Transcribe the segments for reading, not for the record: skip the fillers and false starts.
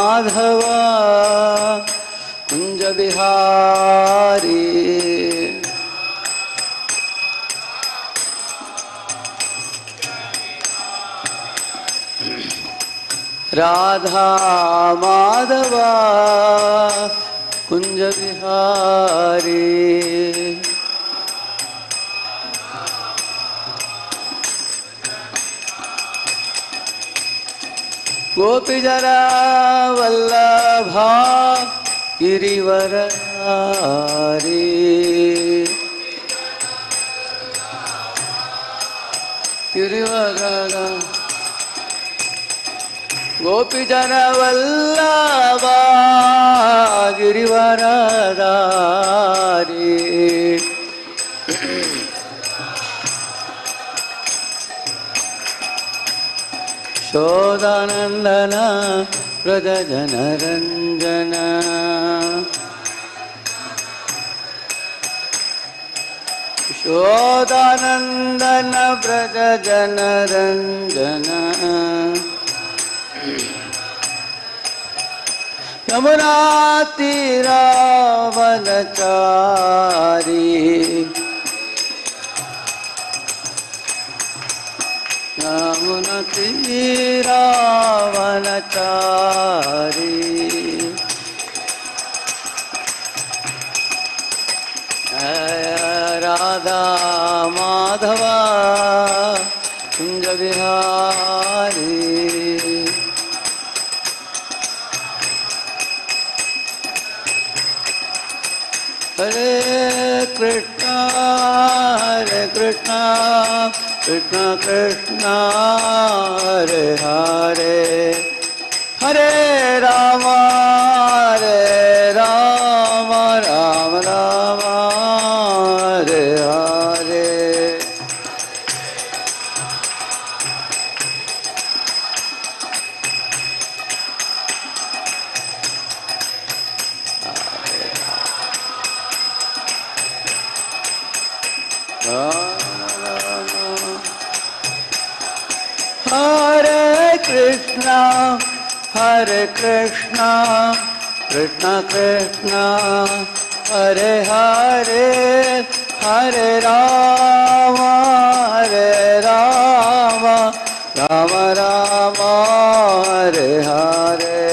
माधव कुंज बिहारी राधा माधव कुंज बिहारी गोपी जरा वल्लभा गिरिवरहारी गिरिवरहारी गोपी जरा वल्लभा गिरिवरहारी शोदानंदन व्रज जनरंजन शोदानंदन व्रज जनरंजन यमुना तीरावनचारी यमुना तीरावनचारी राधा माधव कुंज बिहारी हरे Krishna Krishna Krishna Hare Hare Hare Ram Ram Ram Hare Hare Hare Krishna, Krishna Krishna, Hare Hare, Hare Rama, Rama Rama, Hare Hare.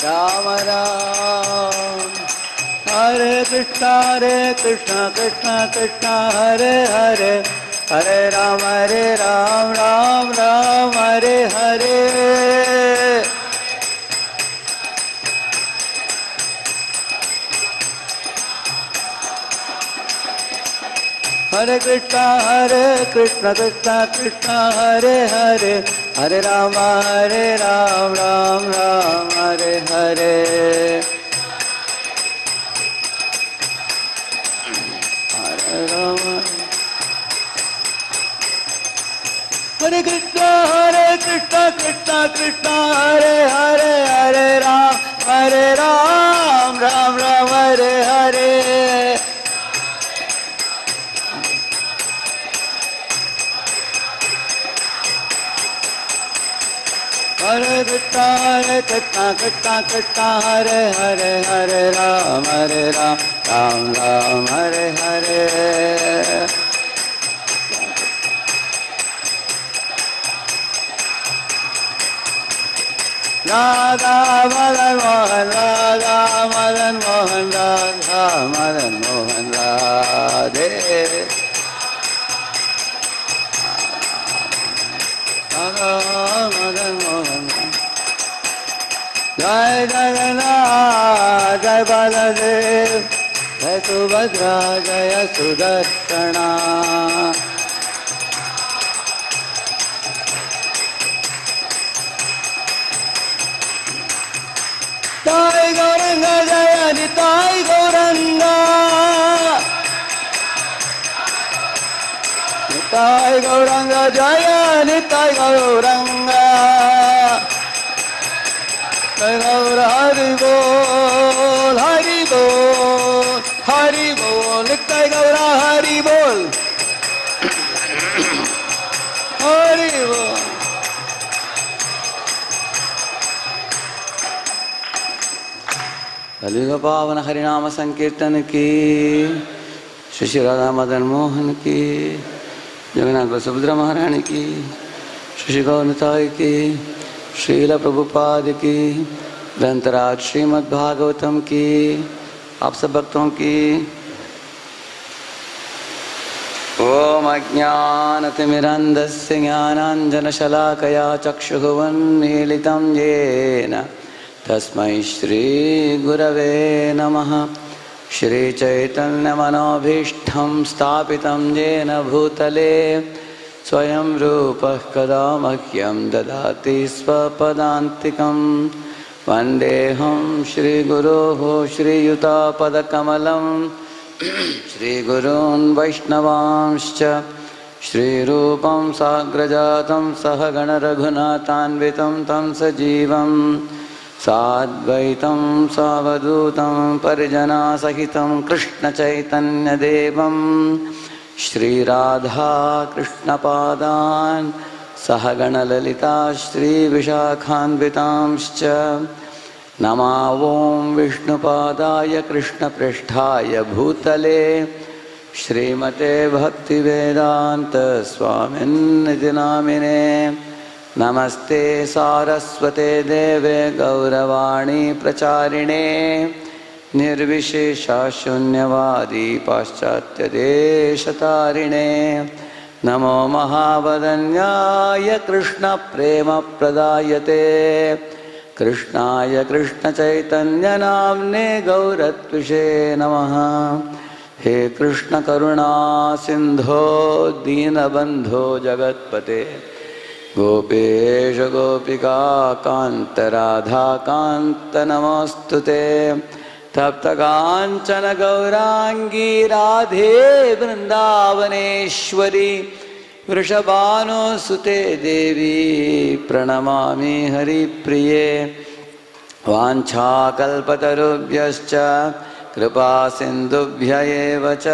Rama Ram, Hare Krishna, Krishna Krishna, Hare Hare, Hare Ram, Ram Ram, Hare Hare. Hare Krishna, Krishna Krishna, Hare Hare, Hare Ram, Ram Ram, Hare Hare. Hare Rama. Hare Krishna, Krishna Krishna, Hare Hare, Hare Ram, Ram Ram, Hare Hare. Hare Krishna, Krishna, Hare Hare, Hare Ram, Ram Ram, Hare Hare. Radha Madan Mohan, Radha Madan Mohan, Radha Madan Mohan, Radhe. Madan Mohan. Jai Jagannath, Jai Baladev, Jai Subhadra, Jai Sudarshana. Jai Gauranga, Jai Nitai Gauranga. Nitai Gauranga, Jaya Nitai Gauranga. Jai Gaur Hari Bol. बोल हरि बोल नित्य गौरा हरि बोल हरि बोल। कलियुग पावन हरिनाम संकीर्तन की, श्री श्री राधा मदन मोहन की, जगन्नाथ सुभद्रा महारानी की, श्री श्री गौरताई की, श्रील प्रभुपाद की, ग्रंथराज श्रीमद् भागवतम की, आप सब भक्तों की। ओम अज्ञानतिमिरन्धस्य ज्ञानाञ्जनशलाकया चक्षुरुन्मीलितं येन तस्मै श्रीगुरवे नमः। श्रीचैतन्यमनोभीष्टं स्थापितं येन भूतले स्वयं रूपः कदा मह्यं ददाति स्वपदान्तिकं। वन्देऽहं श्रीगुरोः श्रीयुतापदकमलं श्रीगुरून् वैष्णवांश्च श्रीरूपं साग्रजातं सहगणरघुनाथान्वितं तं सजीवं साद्वैतं सावधूतं परिजनासहितं कृष्णचैतन्यदेवं श्रीराधा कृष्णपादान् सहगणललिता श्रीविशाखान्वितांश्च नमो ॐ विष्णुपादाय कृष्णपृष्ठाय भूतले श्रीमते भक्तिवेदान्त स्वामिन्निति नामिने। नमस्ते सारस्वते देवे गौरवाणी प्रचारिणे निर्विशेषा शून्यवादी पाश्चात्यदेशतारिणे। नमो महावदन्याय कृष्णप्रेमप्रदायते कृष्णाय कृष्णचैतन्यनाम्ने गौरत्विषे नमः। हे कृष्ण करुणा सिन्धो दीनबन्धो जगत्पते गोपेश गोपिका कान्त राधा कान्त नमोऽस्तुते। तप्तकाञ्चन गौरांगी राधे वृन्दावनेश्वरी वृषभानुसुते देवी प्रणमामि हरिप्रिये। वाञ्छाकल्पतरुभ्यश्च कृपा सिन्धुभ्य एव च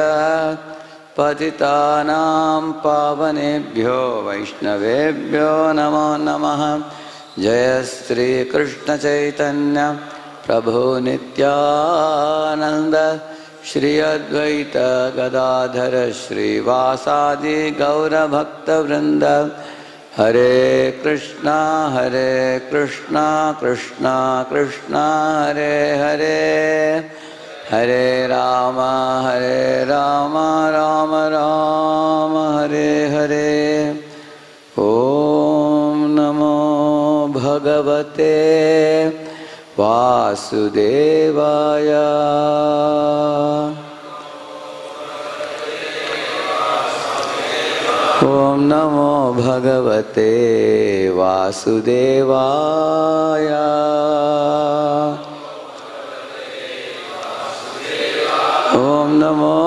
पतितानां पावनेभ्यो वैष्णवेभ्यो नमो नमः। जय श्री कृष्ण चैतन्य प्रभु नित्यानंद श्री अद्वैत गदाधर श्रीवासादि गौरभक्तवृंद। हरे कृष्णा कृष्णा कृष्णा हरे हरे हरे राम राम राम हरे हरे। ओम नमो भगवते वासुदेवाय। ओम नमो भगवते वासुदेवाय। ओम नमो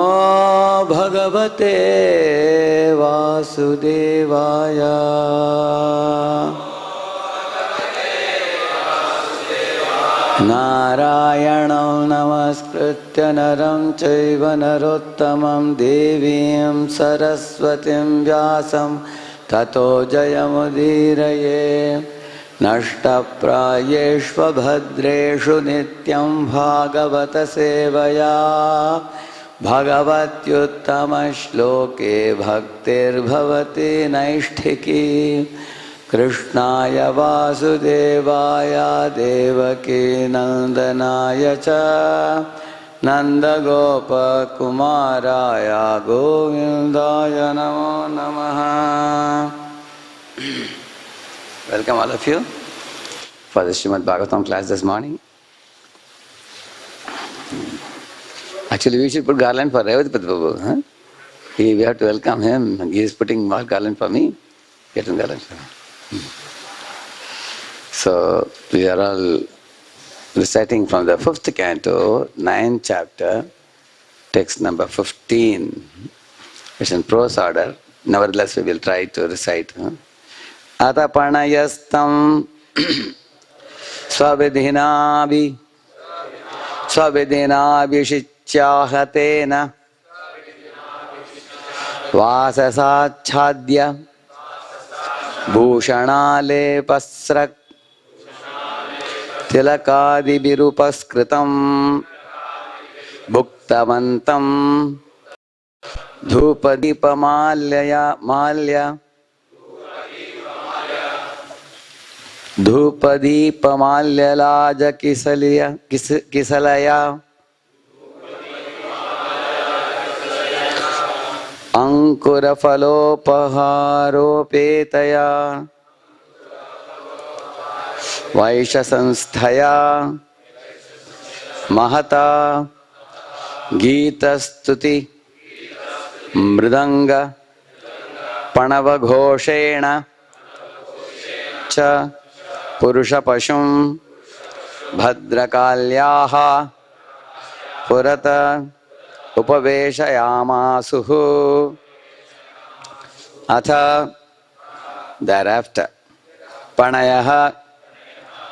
भगवते वासुदेवाय। नारायणं नमस्कृत्य नरं चैव नरोत्तमं देवीं सरस्वतीं व्यासं ततो जयमुदीरये। नष्टप्रायेष्वभद्रेषु नित्यं भागवत सेवया भगवत्युत्तमश्लोके भक्तिर्भवति नैष्ठिकी। कृष्णाय वासुदेवाय देवकी नंदनाय च नंदगोपकुमाराय गोविंदाय नमो नमः। Welcome all of you for the Srimad Bhagavatam class this morning. Actually, we should put garland for Revatpati Prabhu. Huh? We have to welcome him. He is putting more garland for me. Get him garland for me. So, we are all reciting from the 5th canto, 9th chapter, text number 15. It's in prose order. Nevertheless, we will try to recite. Atapanayastam swavidhinabhi Swavidhinabhishichyahate Vasasachadya Bhushanale Tilakadibirupaskritam Bhuktavantam Malya Dhupadipamalya Kisalaya Ankurafalopaharopetaya Vaishasanstaya Mahata Geetastuti Mridanga Panavaghoshena Cha Purushapashum Bhadrakalyaha Purata Upaveshayamasuhu. Atha, thereafter, Panayaha,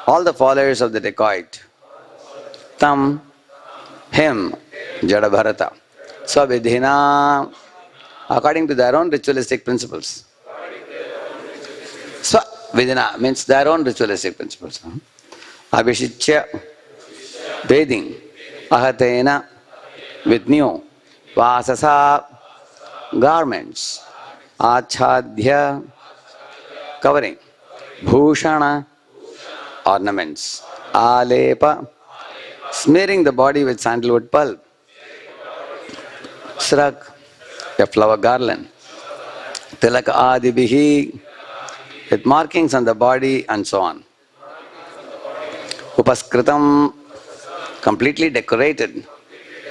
all the followers of the dacoit, Tam, him, Jadabharata, Swavidhina, according to their own ritualistic principles. Swavidhina means their own ritualistic principles. Abhishitya, bathing, Ahatena, with new, Vasasa, garments, Achadhya, covering, Bhushana, ornaments, Alepa, smearing the body with sandalwood pulp, Srak, a flower garland, Tilaka Adibihi, with markings on the body and so on. Upaskritam, completely decorated,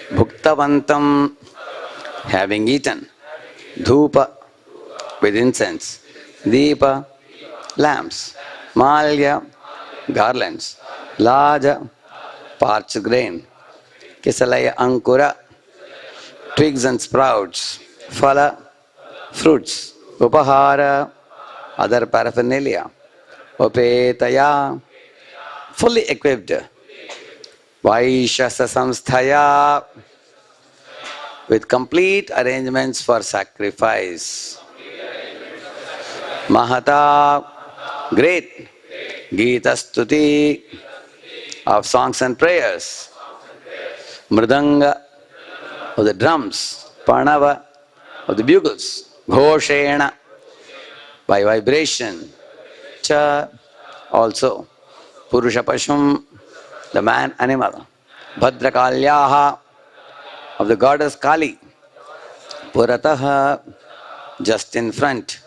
Bhuktavantam, having eaten, Dhupa, with incense, Deepa, lamps, Malya, garlands, Laja, parched grain, Kisalaya Ankura, twigs and sprouts, Phala, fruits, Upahara, other paraphernalia, Upetaya, fully equipped, Vaishasa Samsthaya, with complete arrangements for sacrifice. Mahata, great, Gita Stuti, of songs and prayers. Mridanga, of the drums. Panava, of the bugles. Ghoshena, by vibration. Cha, also. Purushapashum, the man animal. Bhadrakalyaha, of the goddess Kali. Purataha, just in front.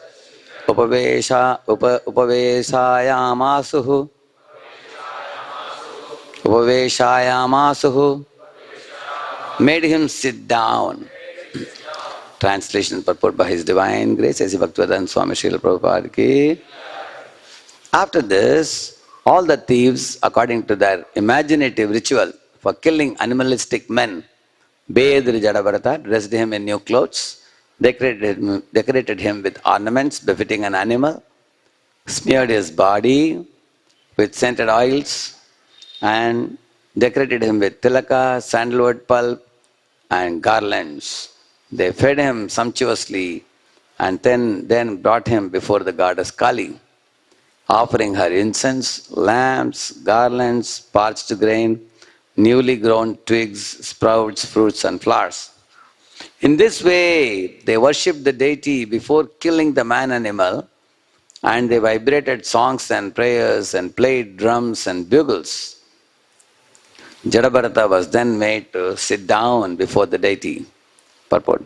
Upaveshayamasuhu. Upaveshayamasuhu. Made him sit down. Translation purport by His Divine Grace, A.C. Bhaktivedanta Swami Srila Prabhupada ki. After this, all the thieves, according to their imaginative ritual for killing animalistic men, bathed Jadabharata, dressed him in new clothes, decorated him with ornaments befitting an animal, smeared his body with scented oils, and decorated him with tilaka, sandalwood pulp, and garlands. They fed him sumptuously and then brought him before the goddess Kali, offering her incense, lamps, garlands, parched grain, newly grown twigs, sprouts, fruits, and flowers. In this way, they worshipped the deity before killing the man animal, and they vibrated songs and prayers and played drums and bugles. Jadabharata was then made to sit down before the deity. Purport.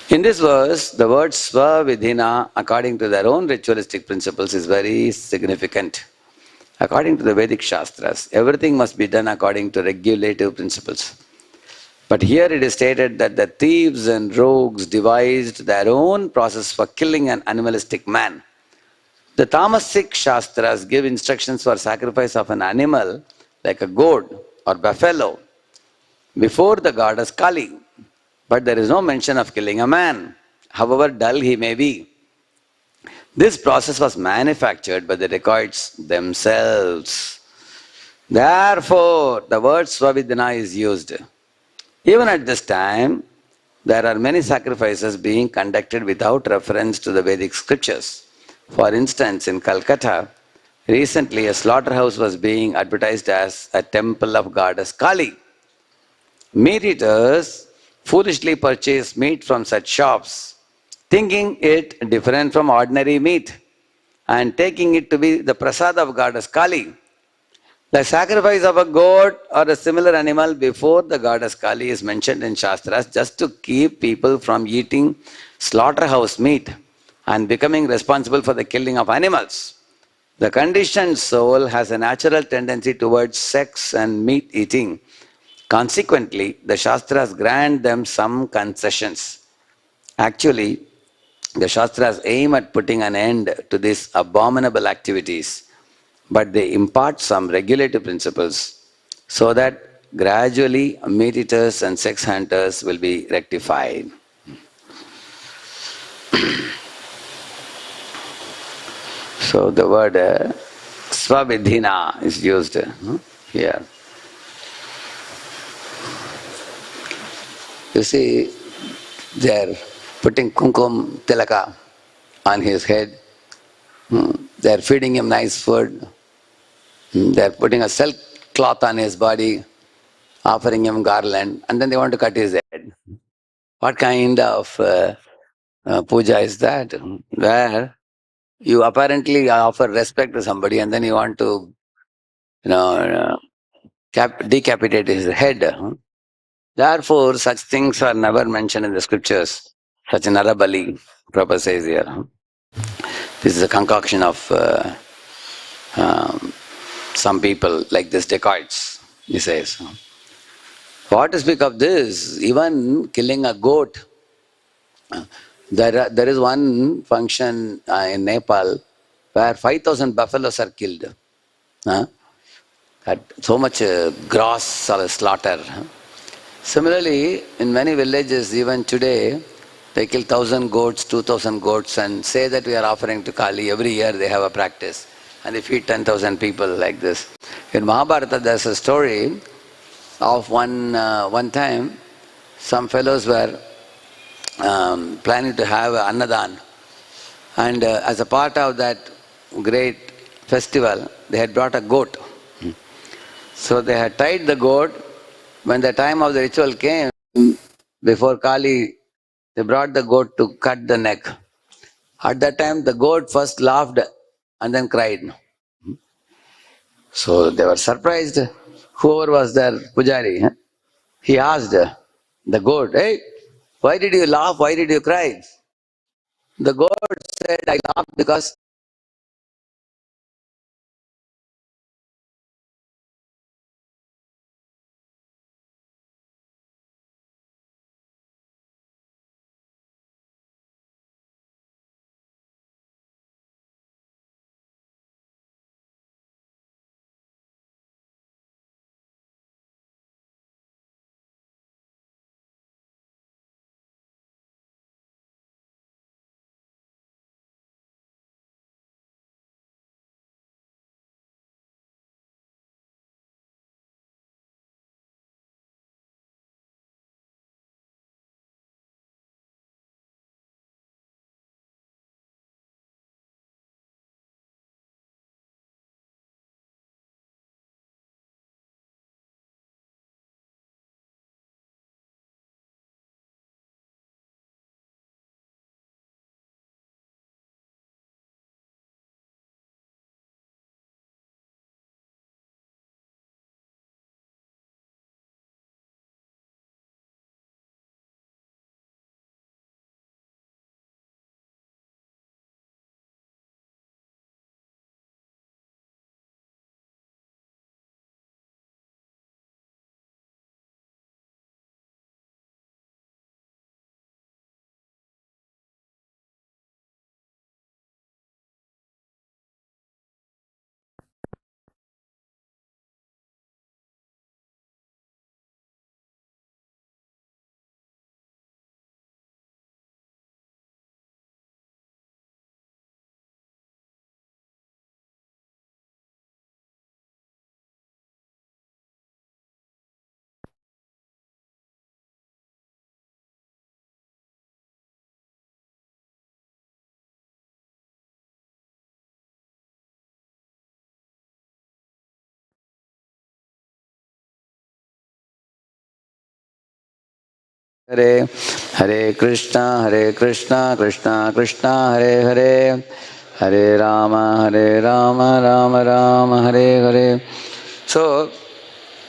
In this verse, the word Swavidhina, according to their own ritualistic principles, is very significant. According to the Vedic Shastras, everything must be done according to regulative principles. But here it is stated that the thieves and rogues devised their own process for killing an animalistic man. The Tamasic Shastras give instructions for sacrifice of an animal like a goat or buffalo before the goddess Kali. But there is no mention of killing a man, however dull he may be. This process was manufactured by the dacoits themselves. Therefore, the word Swavidhina is used. Even at this time, there are many sacrifices being conducted without reference to the Vedic scriptures. For instance, in Calcutta, recently a slaughterhouse was being advertised as a temple of goddess Kali. Meat eaters foolishly purchase meat from such shops, thinking it different from ordinary meat and taking it to be the prasad of goddess Kali. The sacrifice of a goat or a similar animal before the goddess Kali is mentioned in Shastras just to keep people from eating slaughterhouse meat and becoming responsible for the killing of animals. The conditioned soul has a natural tendency towards sex and meat eating. Consequently, the Shastras grant them some concessions. Actually, the Shastras aim at putting an end to these abominable activities, but they impart some regulative principles so that gradually meat eaters and sex hunters will be rectified. So the word swavidhina is used here. You see, they are putting kumkum tilaka on his head. They are feeding him nice food. They are putting a silk cloth on his body, offering him garland, and then they want to cut his head. What kind of puja is that? Where you apparently offer respect to somebody and then you want to, you know, decapitate his head. Therefore, such things are never mentioned in the scriptures. Such an Arabali, Prabhupada says here. This is a concoction of um, some people like this dacoits, he says. What to speak of this? Even killing a goat. There is one function in Nepal where 5,000 buffaloes are killed. Huh? At so much gross slaughter. Similarly, in many villages, even today, they kill 1,000 goats, 2,000 goats, and say that we are offering to Kali. Every year they have a practice, and they feed 10,000 people like this. In Mahabharata, there's a story of one time, some fellows were planning to have annadan, and as a part of that great festival, they had brought a goat. So they had tied the goat. When the time of the ritual came, before Kali, they brought the goat to cut the neck. At that time, the goat first laughed and then cried. So they were surprised. Whoever was there, Pujari, he asked the goat, "Hey, why did you laugh? Why did you cry?" The goat said, "I laughed because Hare Hare Krishna Krishna Krishna Hare Hare Hare Rama Rama Rama Hare Hare. So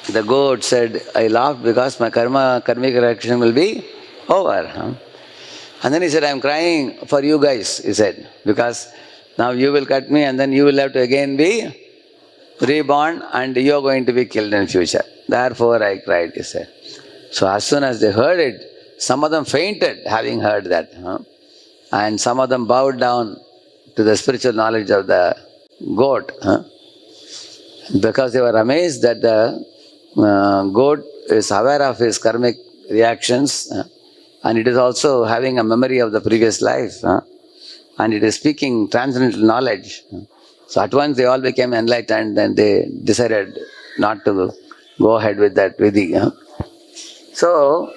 the goat said, I laughed because my karmic reaction will be over. And then he said, I am crying for you guys, he said, because now you will cut me and then you will have to again be reborn and you are going to be killed in future. Therefore I cried, he said. So as soon as they heard it, some of them fainted having heard that. And some of them bowed down to the spiritual knowledge of the goat. Because they were amazed that the goat is aware of his karmic reactions and it is also having a memory of the previous life and it is speaking transcendental knowledge. So at once they all became enlightened and they decided not to go ahead with that vidhi. So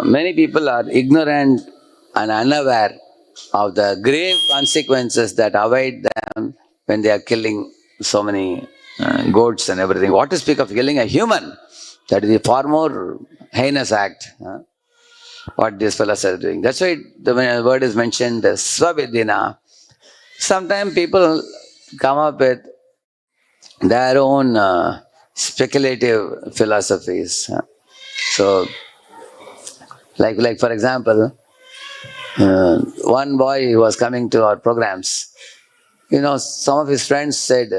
many people are ignorant and unaware of the grave consequences that await them when they are killing so many goats and everything. What to speak of killing a human? That is a far more heinous act. What these fellows are doing. That's why the word is mentioned, Swavidina. Sometimes people come up with their own speculative philosophies. So, like for example, one boy who was coming to our programs, some of his friends said,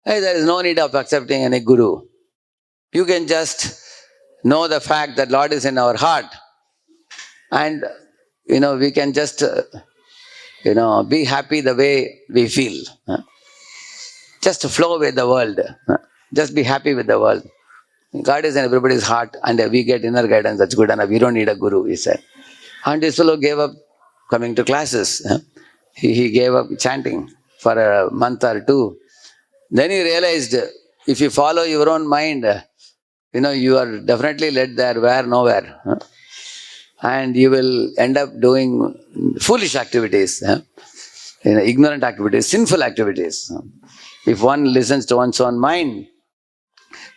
hey, there is no need of accepting any guru. You can just know the fact that Lord is in our heart and, we can just, be happy the way we feel. Just flow with the world. Just be happy with the world. God is in everybody's heart and we get inner guidance, that's good enough. We don't need a guru, he said. And this fellow gave up coming to classes. He gave up chanting for a month or two. Then he realized if you follow your own mind, you are definitely led there, where, nowhere. And you will end up doing foolish activities, ignorant activities, sinful activities. If one listens to one's own mind.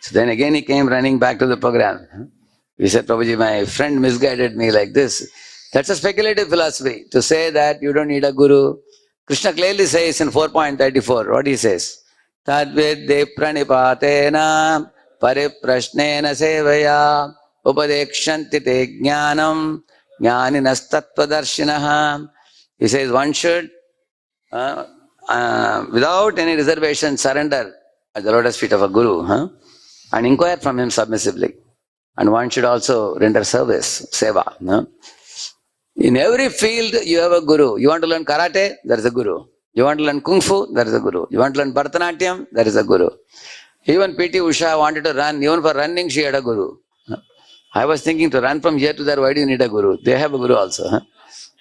So then again he came running back to the program. He said, Prabhuji, my friend misguided me like this. That's a speculative philosophy, to say that you don't need a guru. Krishna clearly says in 4.34, what he says? Tadvidde pranipatena pariprashnena sevaya upadekshanti te jnanam jnaninas tattvadarshinaha. He says one should, without any reservation, surrender at the lotus feet of a guru and inquire from him submissively. And one should also render service, seva. In every field, you have a guru. You want to learn karate? There is a guru. You want to learn kung fu? There is a guru. You want to learn Bharatanatyam? There is a guru. Even P.T. Usha wanted to run. Even for running, she had a guru. I was thinking to run from here to there, why do you need a guru? They have a guru also.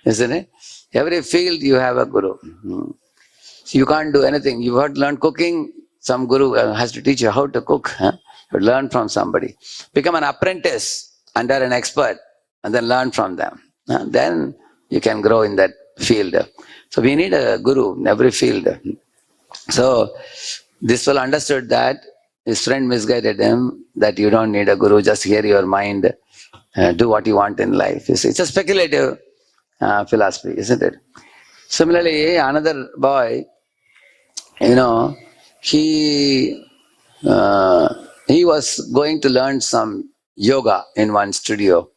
Isn't it? Every field, you have a guru. So you can't do anything. You have to learn cooking. Some guru has to teach you how to cook. You learn from somebody. Become an apprentice under an expert and then learn from them. Then you can grow in that field. So we need a guru in every field. So this fellow understood that. His friend misguided him that you don't need a guru, just hear your mind, do what you want in life. You see, it's a speculative philosophy, isn't it? Similarly, another boy, he was going to learn some yoga in one studio.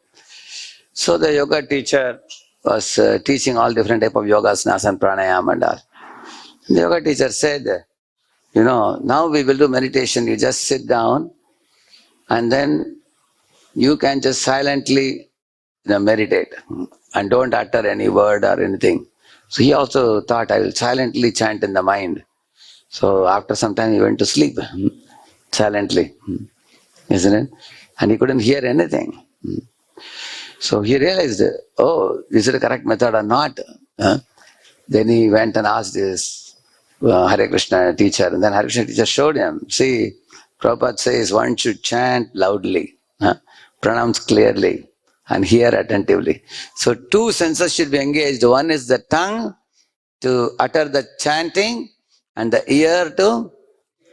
So the yoga teacher was teaching all different type of yogas, asana, pranayama and all. The yoga teacher said, now we will do meditation. You just sit down and then you can just silently meditate and don't utter any word or anything. So he also thought, I will silently chant in the mind. So after some time he went to sleep silently, isn't it? And he couldn't hear anything. So he realized, oh, is it a correct method or not? Then he went and asked his Hare Krishna teacher, and then Hare Krishna teacher showed him. See, Prabhupada says one should chant loudly, pronounce clearly, and hear attentively. So two senses should be engaged. One is the tongue to utter the chanting, and the ear to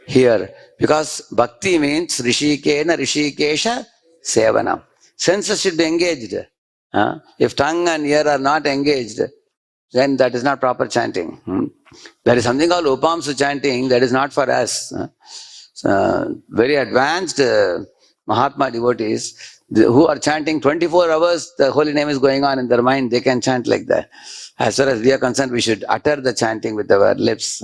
hear. Because bhakti means Rishikena Rishikesha Sevanam. Senses should be engaged. If tongue and ear are not engaged, then that is not proper chanting. There is something called Upamsa chanting that is not for us. Very advanced Mahatma devotees who are chanting 24 hours, the holy name is going on in their mind, they can chant like that. As far as we are concerned, we should utter the chanting with our lips.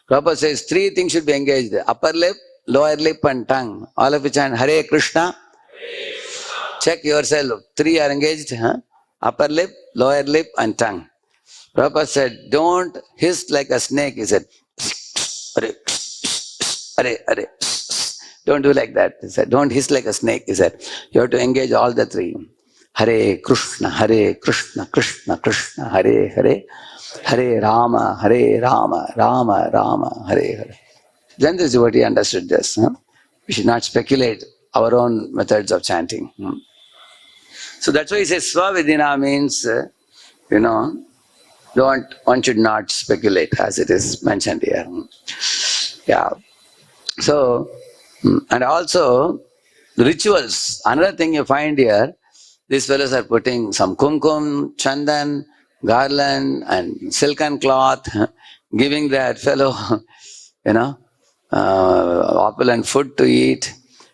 Prabhupada says 3 things should be engaged: upper lip, lower lip and tongue. All of you chant Hare Krishna. Check yourself. 3 are engaged. Upper lip, lower lip and tongue. Prabhupada said, don't hiss like a snake. He said, Hare, Hare, Hare. Don't do like that. He said, don't hiss like a snake. He said, you have to engage all the 3. Hare Krishna, Krishna Krishna, Hare Hare, Hare Rama, Rama Rama, Hare Hare. Then this devotee understood this. We should not speculate our own methods of chanting. So that's why he says Swavidina means, one should not speculate, as it is mentioned here. Yeah. So, and also rituals. Another thing you find here, these fellows are putting some kumkum, chandan, garland and silken cloth, giving that fellow, opulent food to eat.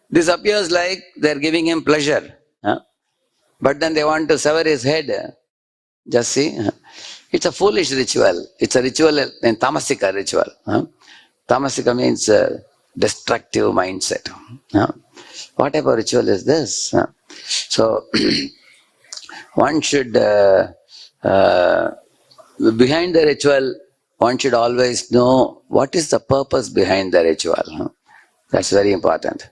This appears like they're giving him pleasure. But then they want to sever his head. Just see. It's a foolish ritual. It's a ritual, a tamasika ritual. Tamasika means destructive mindset. What type of ritual is this? So, one should, behind the ritual, one should always know what is the purpose behind the ritual. That's very important.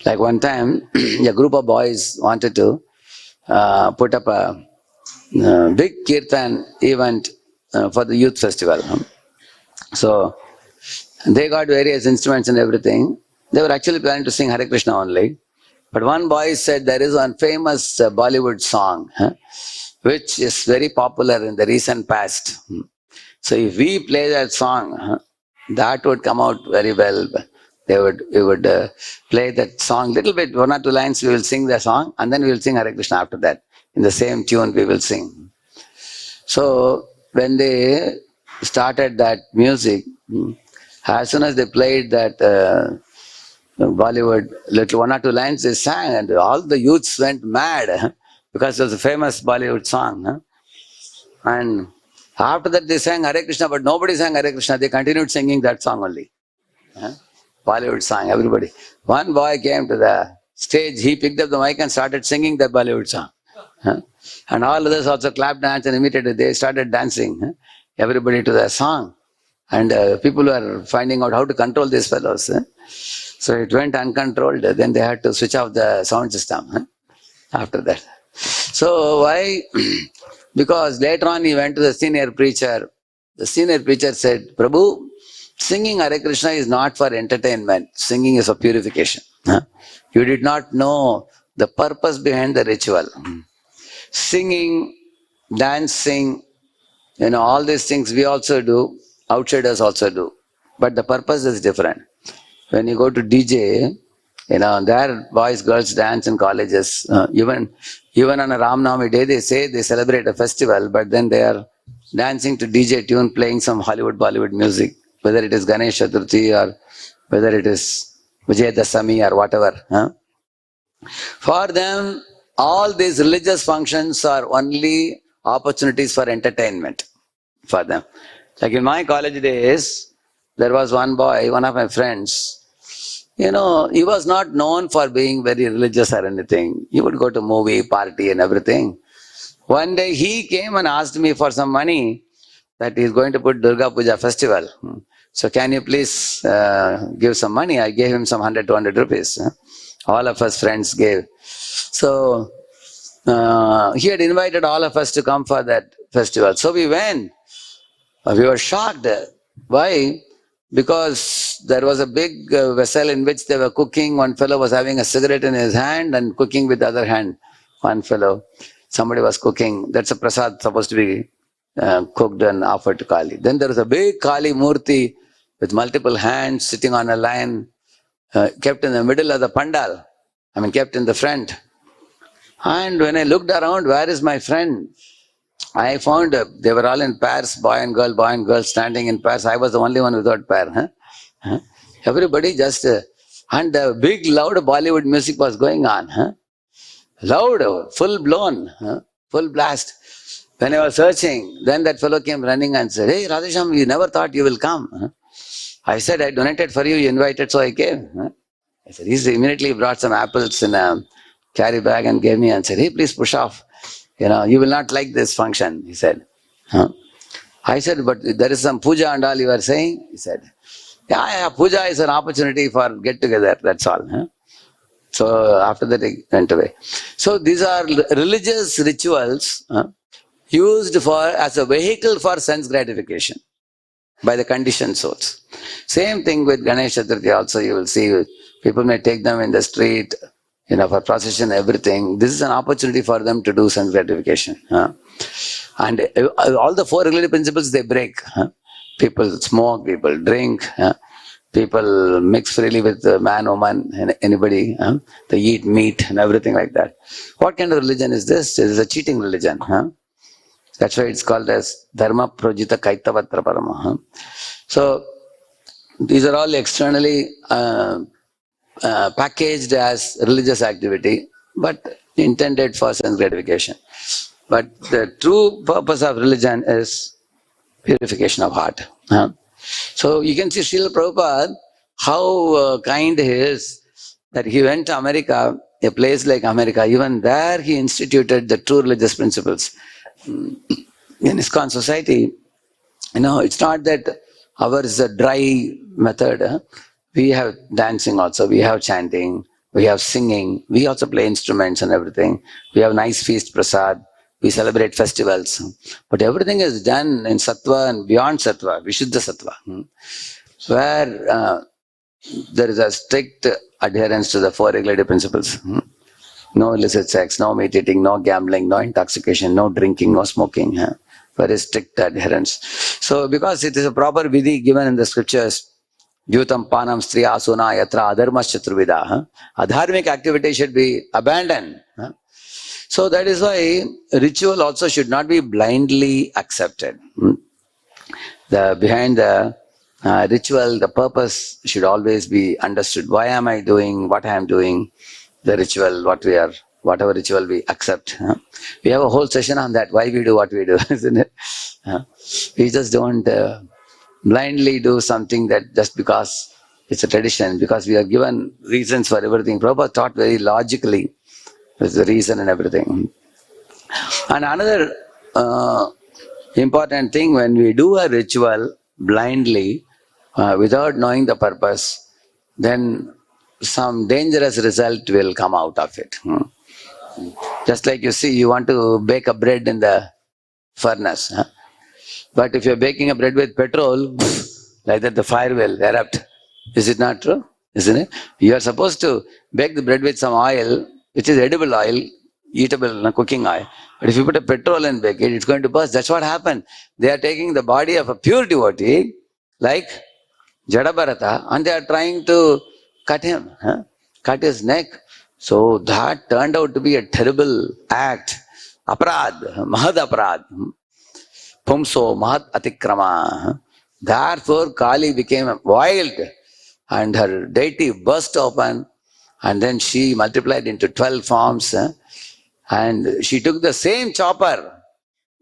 Like one time, a group of boys wanted to put up a big kirtan event for the youth festival. So, they got various instruments and everything. They were actually planning to sing Hare Krishna only. But one boy said there is one famous Bollywood song which is very popular in the recent past. So if we play that song, that would come out very well. We would play that song little bit, 1 or 2 lines we will sing the song and then we will sing Hare Krishna after that. In the same tune we will sing. So when they started that music, as soon as they played that Bollywood, little 1 or 2 lines they sang and all the youths went mad because it was a famous Bollywood song. And after that they sang Hare Krishna, but nobody sang Hare Krishna. They continued singing that song only. Bollywood song, everybody. One boy came to the stage, he picked up the mic and started singing the Bollywood song. And all others also clapped hands and imitated. They started dancing, everybody to the song. And people were finding out how to control these fellows. So it went uncontrolled. Then they had to switch off the sound system after that. So why? Because later on he went to the senior preacher. The senior preacher said, Prabhu, singing Hare Krishna is not for entertainment. Singing is for purification. You did not know the purpose behind the ritual. Singing, dancing, all these things we also do, outsiders also do. But the purpose is different. When you go to DJ, there boys, girls dance in colleges. Even on a Ram Navami day, they say they celebrate a festival, but then they are dancing to DJ tune, playing some Hollywood, Bollywood music, whether it is Ganesh Chaturthi or whether it is Vijayadasami or whatever. For them, all these religious functions are only opportunities for entertainment for them. Like in my college days, there was one boy, one of my friends, he was not known for being very religious or anything. He would go to movie, party and everything. One day he came and asked me for some money that he's going to put Durga Puja festival. So can you please give some money? I gave him some 100, 200 rupees. All of us friends gave. So he had invited all of us to come for that festival. So we went. We were shocked. Why? Because there was a big vessel in which they were cooking. One fellow was having a cigarette in his hand and cooking with the other hand. One fellow, somebody was cooking. That's a prasad supposed to be cooked and offered to Kali. Then there was a big Kali Murti with multiple hands sitting on a line, kept in the middle of the pandal. Kept in the front. And when I looked around, where is my friend? I found they were all in pairs, boy and girl standing in pairs. I was the only one without pair. Huh? Huh? Everybody just, and big loud Bollywood music was going on. Huh? Loud, full blown, huh? Full blast. When I was searching, then that fellow came running and said, "Hey, Radheshyam, you never thought you will come." Huh? I said, "I donated for you, you invited, so I came." Huh? I said, he immediately brought some apples in a carry bag and gave me and said, "Hey, please push off. You will not like this function," he said. Huh? I said, "But there is some puja and all you are saying?" He said, yeah, puja is an opportunity for get together, that's all. Huh? So after that, he went away. So these are religious rituals used as a vehicle for sense gratification by the conditioned souls. Same thing with Ganesh Chaturthi also, you will see people may take them in the street, for procession, everything. This is an opportunity for them to do sense gratification. And all the four regulative principles they break. People smoke, people drink, people mix freely with man, woman, and anybody. They eat meat and everything like that. What kind of religion is this? It is a cheating religion. That's why it's called as Dharma Projita Kaitavatra Parama. So these are all externally packaged as religious activity, but intended for sense gratification. But the true purpose of religion is purification of heart. So you can see Srila Prabhupada, how kind he is, that he went to America, a place like America, even there he instituted the true religious principles. In ISKCON society, it's not that ours is a dry method. We have dancing also, we have chanting, we have singing, we also play instruments and everything. We have nice feast prasad, we celebrate festivals. But everything is done in sattva and beyond sattva, Vishuddha sattva, where there is a strict adherence to the four regulative principles. No illicit sex, no meat eating, no gambling, no intoxication, no drinking, no smoking. Very strict adherence. So because it is a proper vidhi given in the scriptures, Yutam Panam Striya Asuna Yatra Adharmas Chaturvida. Adharmic activity should be abandoned. So that is why ritual also should not be blindly accepted. Behind the ritual, the purpose should always be understood. Why am I doing what I am doing? The ritual, whatever ritual we accept. We have a whole session on that, why we do what we do, isn't it? We just don't blindly do something that just because it's a tradition, because we are given reasons for everything. Prabhupada taught very logically with the reason and everything. And another important thing, when we do a ritual blindly, without knowing the purpose, then some dangerous result will come out of it. Just like you see, you want to bake a bread in the furnace. But if you're baking a bread with petrol, like that the fire will erupt. Is it not true? Isn't it? You are supposed to bake the bread with some oil, which is edible oil, eatable cooking oil. But if you put a petrol and bake it, it's going to burst. That's what happened. They are taking the body of a pure devotee, like Jadabharata, and they are trying to cut him, cut his neck. So that turned out to be a terrible act. Aparad, mahad aparad. Pumso mahat atikrama. Therefore Kali became wild and her deity burst open, and then she multiplied into 12 forms, and she took the same chopper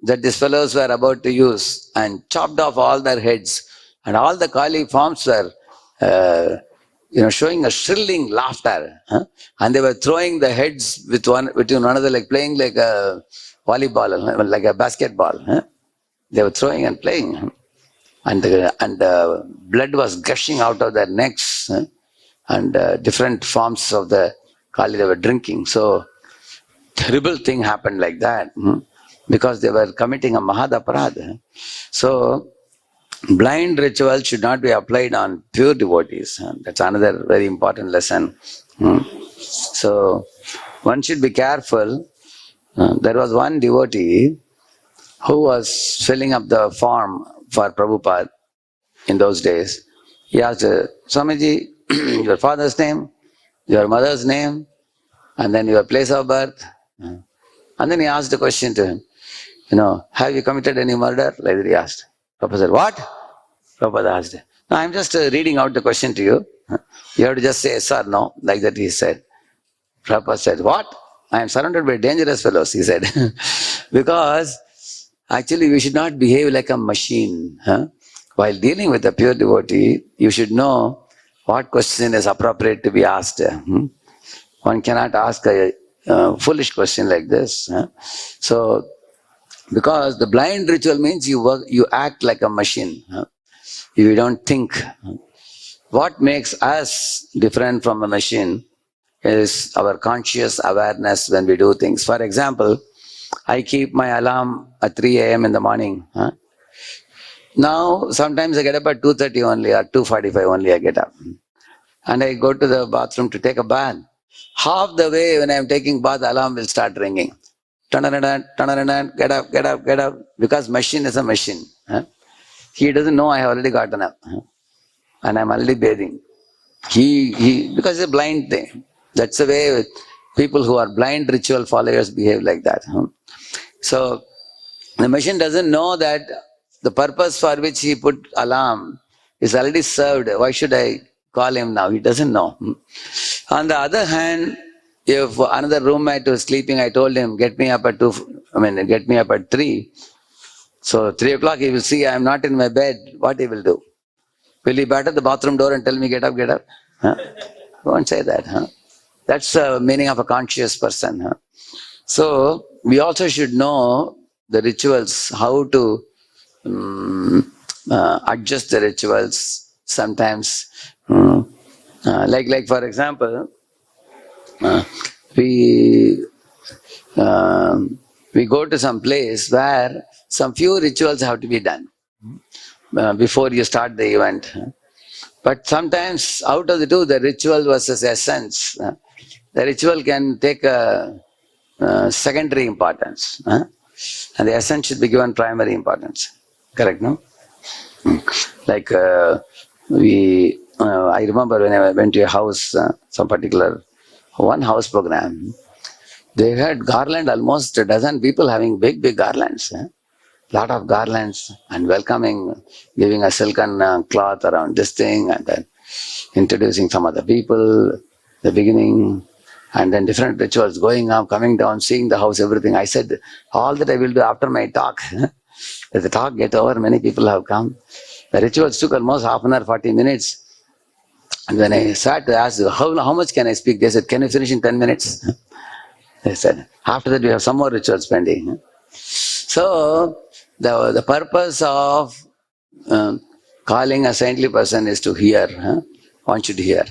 that these fellows were about to use and chopped off all their heads, and all the Kali forms were showing a shrilling laughter, and they were throwing the heads between one another, like playing like a volleyball, like a basketball. They were throwing and playing, and the blood was gushing out of their necks, and different forms of the Kali they were drinking. So terrible thing happened like that, because they were committing a mahadaparad. So blind ritual should not be applied on pure devotees. That's another very important lesson. So one should be careful. There was one devotee who was filling up the form for Prabhupada in those days. He asked, Swamiji, your father's name, your mother's name, and then your place of birth, And then he asked the question to him, have you committed any murder? Like that he asked. Prabhupada said, what? Prabhupada asked. No, I'm just reading out the question to you. You have to just say yes or no. Like that he said. Prabhupada said, what? I am surrounded by dangerous fellows, he said. Because actually we should not behave like a machine. While dealing with a pure devotee, you should know what question is appropriate to be asked. One cannot ask a foolish question like this. So, because the blind ritual means you act like a machine. You don't think. What makes us different from a machine is our conscious awareness when we do things. For example, I keep my alarm at 3 a.m. in the morning. Now, sometimes I get up at 2:30 only or 2:45 only I get up. And I go to the bathroom to take a bath. Half the way when I am taking bath, the alarm will start ringing. Get up, get up, get up. Because machine is a machine. He doesn't know I have already gotten up. And I'm already bathing. Because it's a blind thing. That's the way people who are blind ritual followers behave like that. So, the machine doesn't know that the purpose for which he put alarm is already served. Why should I call him now? He doesn't know. On the other hand, if another roommate was sleeping, I told him, get me up at 3. So 3 o'clock he will see I am not in my bed. What he will do? Will he bat at the bathroom door and tell me, get up, get up? He won't say that. That's the meaning of a conscious person. So, we also should know the rituals, how to adjust the rituals sometimes. Like for example, we go to some place where some few rituals have to be done before you start the event. But sometimes out of the two, the ritual versus essence, the ritual can take a secondary importance. And the essence should be given primary importance. Correct, no? Like I remember when I went to a house, one house program, they had garland, almost a dozen people having big garlands. Lot of garlands and welcoming, giving a silken cloth around this thing and then introducing some other people, the beginning, and then different rituals going up, coming down, seeing the house, everything. I said, all that I will do after my talk. As the talk get over, many people have come. The rituals took almost half an hour, 40 minutes. And when I sat to ask, how much can I speak? They said, can you finish in 10 minutes? They said, after that we have some more rituals pending. So, the purpose of calling a saintly person is to hear. One should hear.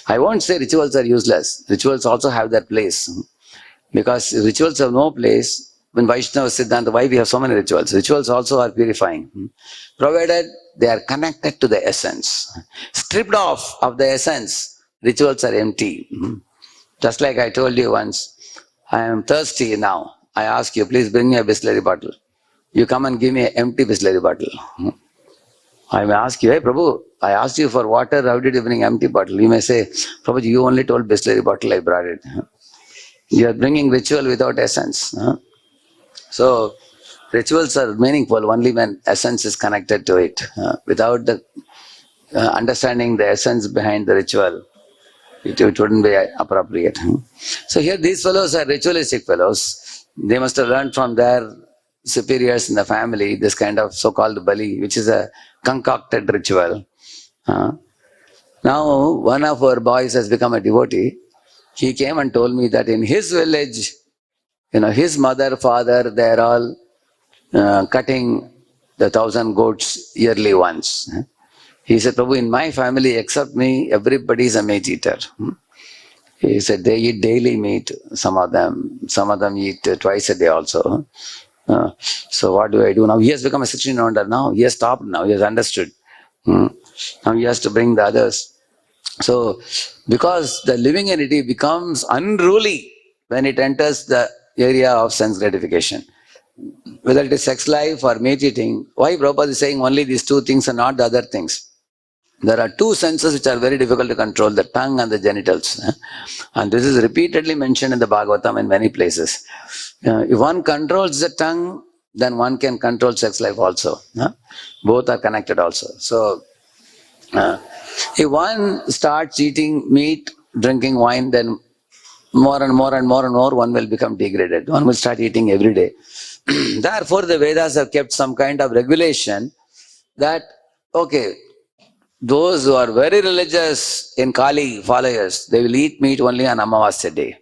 I won't say rituals are useless. Rituals also have their place. Because rituals have no place. When Vaishnava Siddhanta, why we have so many rituals? Rituals also are purifying. Provided they are connected to the essence. Stripped off of the essence, rituals are empty. Just like I told you once, I am thirsty now. I ask you, please bring me a Bisleri bottle. You come and give me an empty Bisleri bottle. I may ask you, hey Prabhu, I asked you for water, how did you bring empty bottle? You may say, Prabhu, you only told Bisleri bottle, I brought it. You are bringing ritual without essence. So, rituals are meaningful only when essence is connected to it. Without the understanding the essence behind the ritual, it wouldn't be appropriate. So here these fellows are ritualistic fellows. They must have learned from their superiors in the family this kind of so-called bali, which is a concocted ritual. Now, one of our boys has become a devotee. He came and told me that in his village, his mother, father, they are all cutting the 1,000 goats yearly once. He said, Prabhu, in my family, except me, everybody is a meat eater. He said, they eat daily meat, some of them eat twice a day also. So what do I do now? He has become a 16 wonder now. He has stopped now. He has understood. Now he has to bring the others. So, because the living entity becomes unruly when it enters the area of sense gratification. Whether it is sex life or meat eating, why Prabhupada is saying only these two things and not the other things? There are two senses which are very difficult to control, the tongue and the genitals. And this is repeatedly mentioned in the Bhagavatam in many places. If one controls the tongue, then one can control sex life also. Both are connected also. So, if one starts eating meat, drinking wine, then more and more and more and more one will become degraded. One will start eating every day. Therefore, the Vedas have kept some kind of regulation that, okay, those who are very religious in Kali followers, they will eat meat only on Amavasya day.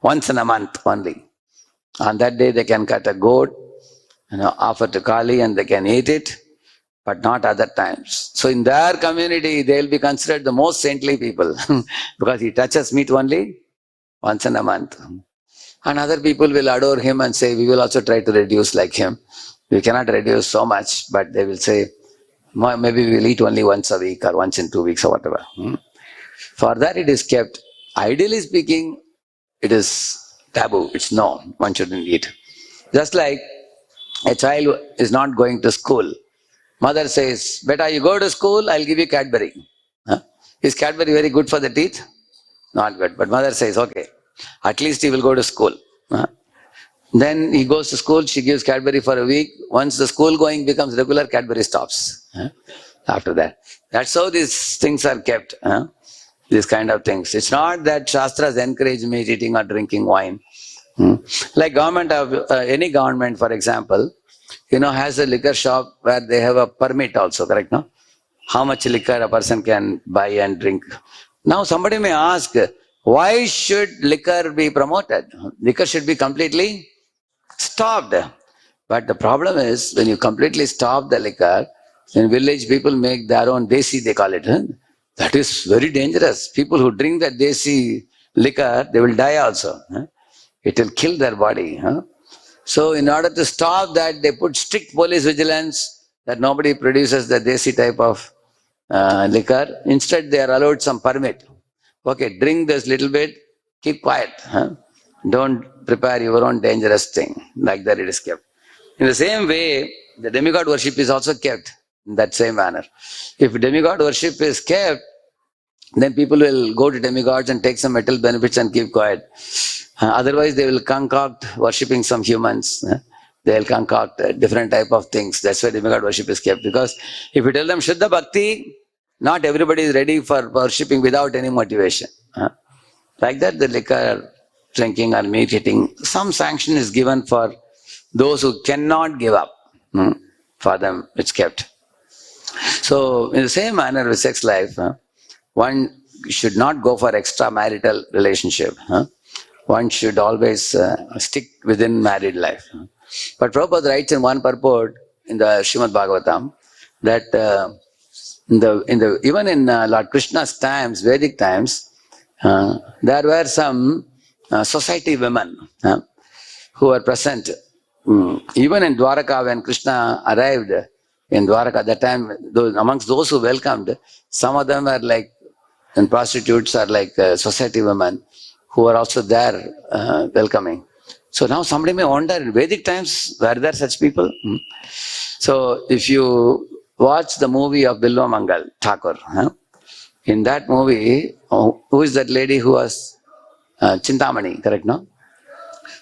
Once in a month only. On that day they can cut a goat, offer to Kali and they can eat it, but not other times. So in their community, they will be considered the most saintly people because he touches meat only once in a month. And other people will adore him and say, we will also try to reduce like him. We cannot reduce so much, but they will say, maybe we will eat only once a week or once in 2 weeks or whatever. For that it is kept. Ideally speaking, it is taboo. It's no, one shouldn't eat. Just like a child is not going to school. Mother says, beta, you go to school, I'll give you Cadbury. Is Cadbury very good for the teeth? Not good. But mother says, okay, at least he will go to school. Then he goes to school, she gives Cadbury for a week. Once the school going becomes regular, Cadbury stops. After that. That's how these things are kept. These kind of things. It's not that Shastras encourage meat eating or drinking wine. Like government of any government, for example, has a liquor shop where they have a permit also, correct, no? How much liquor a person can buy and drink. Now somebody may ask, why should liquor be promoted? Liquor should be completely stopped. But the problem is, when you completely stop the liquor, in village people make their own desi, they call it. That is very dangerous. People who drink that desi liquor, they will die also. It will kill their body. So in order to stop that, they put strict police vigilance that nobody produces the desi type of liquor. Instead, they are allowed some permit. Okay, drink this little bit, keep quiet. Don't prepare your own dangerous thing. Like that it is kept. In the same way, the demigod worship is also kept in that same manner. If demigod worship is kept, then people will go to demigods and take some material benefits and keep quiet. Otherwise, they will concoct worshipping some humans. They will concoct different type of things. That's why demigod worship is kept. Because if you tell them Shuddha Bhakti, not everybody is ready for worshipping without any motivation. Like that, the liquor drinking or meat eating, some sanction is given for those who cannot give up. For them, it's kept. So, in the same manner with sex life, one should not go for extramarital relationship. One should always stick within married life. But Prabhupada writes in one purport in the Srimad Bhagavatam that even in Lord Krishna's times, Vedic times, there were some society women who were present. Even in Dwaraka, when Krishna arrived in Dwaraka, at that time, amongst those who welcomed, some of them were like, and prostitutes are like society women who were also there welcoming. So now somebody may wonder, in Vedic times, were there such people? So if you watch the movie of Bilva Mangal, Thakur, in that movie, who is that lady who was Chintamani, correct, no?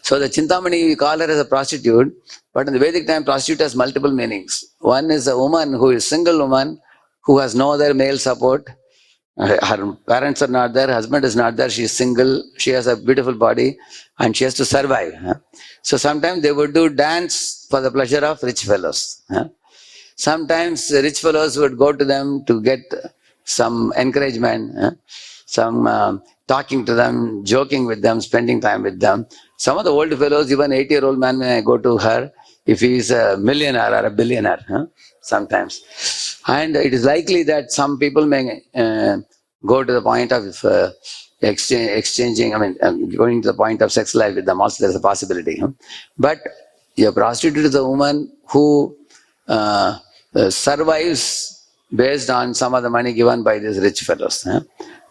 So the Chintamani, we call her as a prostitute, but in the Vedic time, prostitute has multiple meanings. One is a woman who is single woman, who has no other male support. Her parents are not there, husband is not there, she is single, she has a beautiful body, and she has to survive. So sometimes they would do dance for the pleasure of rich fellows. Sometimes rich fellows would go to them to get some encouragement, some talking to them, joking with them, spending time with them. Some of the old fellows, even 80-year-old man may go to her if he is a millionaire or a billionaire, sometimes. And it is likely that some people may go to the point of exchanging, going to the point of sex life with them. Also, there is a possibility. But a prostitute is a woman who survives based on some of the money given by these rich fellows.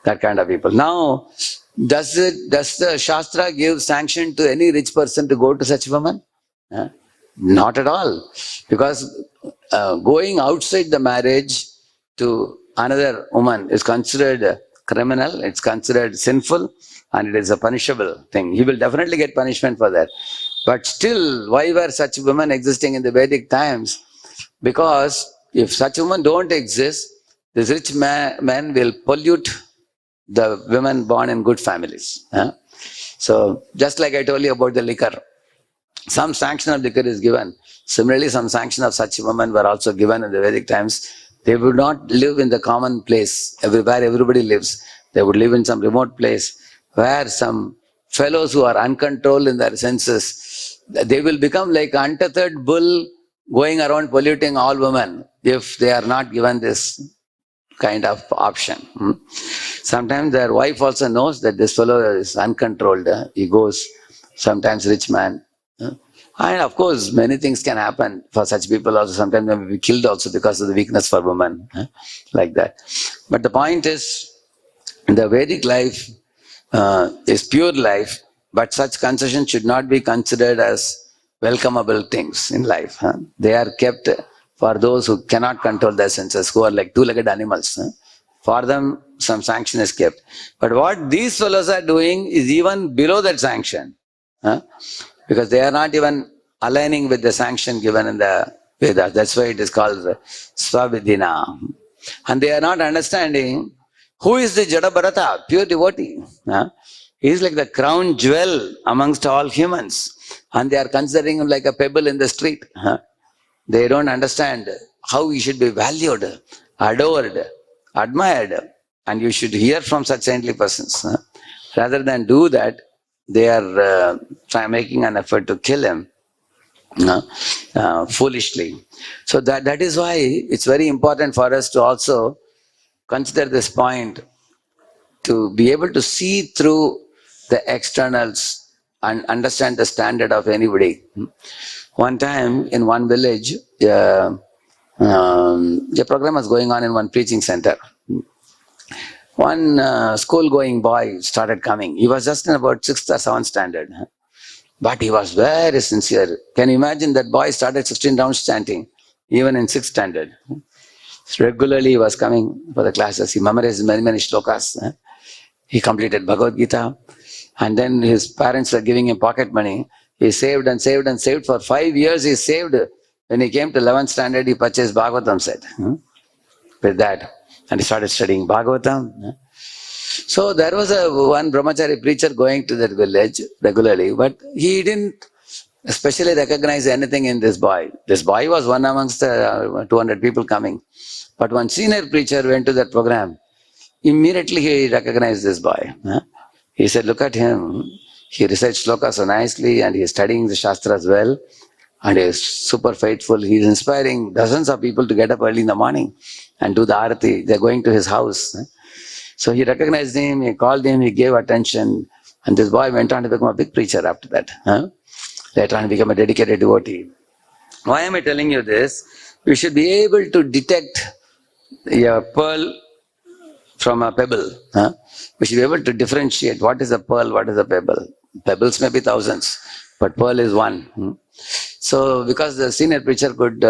That kind of people. Now, does the Shastra give sanction to any rich person to go to such woman? Not at all. Because going outside the marriage to another woman is considered criminal, it's considered sinful, and it is a punishable thing. He will definitely get punishment for that. But still, why were such women existing in the Vedic times? Because if such women don't exist, this rich men will pollute the women born in good families. So, just like I told you about the liquor, some sanction of liquor is given. Similarly, some sanction of such women were also given in the Vedic times. They would not live in the common place, everywhere everybody lives. They would live in some remote place where some fellows who are uncontrolled in their senses, they will become like untethered bull going around polluting all women if they are not given this kind of option. Sometimes their wife also knows that this fellow is uncontrolled. He goes, sometimes rich man. And of course, many things can happen for such people also. Sometimes they may be killed also because of the weakness for women, like that. But the point is, the Vedic life is pure life, but such concessions should not be considered as welcomeable things in life. They are kept for those who cannot control their senses, who are like two-legged animals. For them, some sanction is kept. But what these fellows are doing is even below that sanction. Because they are not even aligning with the sanction given in the Vedas. That's why it is called Swavidhina. And they are not understanding who is the Jada Bharata, pure devotee. He is like the crown jewel amongst all humans. And they are considering him like a pebble in the street. They don't understand how he should be valued, adored, admired. And you should hear from such saintly persons. Rather than do that, they are making an effort to kill him foolishly. So that is why it's very important for us to also consider this point, to be able to see through the externals and understand the standard of anybody. One time in one village, a program was going on in one preaching center. One school-going boy started coming. He was just in about 6th or 7th standard. But he was very sincere. Can you imagine that boy started 16 rounds chanting, even in 6th standard. Regularly he was coming for the classes. He memorized many shlokas. He completed Bhagavad Gita. And then his parents were giving him pocket money. He saved and saved and saved. For 5 years he saved. When he came to 11th standard, he purchased Bhagavatam set. With that. And he started studying Bhagavatam. So there was one brahmachari preacher going to that village regularly, but he didn't especially recognize anything in this boy. This boy was one amongst the 200 people coming. But one senior preacher went to that program. Immediately he recognized this boy. He said, look at him. He recites shlokas so nicely and he is studying the Shastras well. And he is super faithful. He is inspiring dozens of people to get up early in the morning and do the arati. They are going to his house. So he recognized him, he called him, he gave attention. And this boy went on to become a big preacher after that. Later on he became a dedicated devotee. Why am I telling you this? We should be able to detect a pearl from a pebble. We should be able to differentiate what is a pearl, what is a pebble. Pebbles may be thousands, but pearl is one. So, because the senior preacher could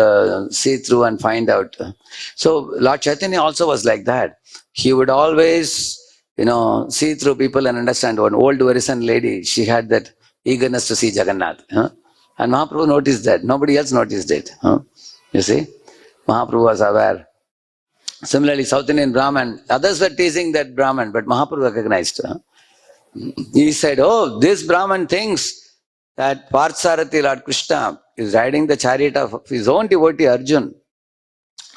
see through and find out. So, Lord Chaitanya also was like that. He would always, see through people and understand. One old Varisan lady, she had that eagerness to see Jagannath. And Mahaprabhu noticed that. Nobody else noticed it. You see? Mahaprabhu was aware. Similarly, South Indian Brahman, others were teasing that Brahman, but Mahaprabhu recognized. He said, oh, this Brahman thinks that Parthasarathi, Lord Krishna, is riding the chariot of his own devotee Arjun.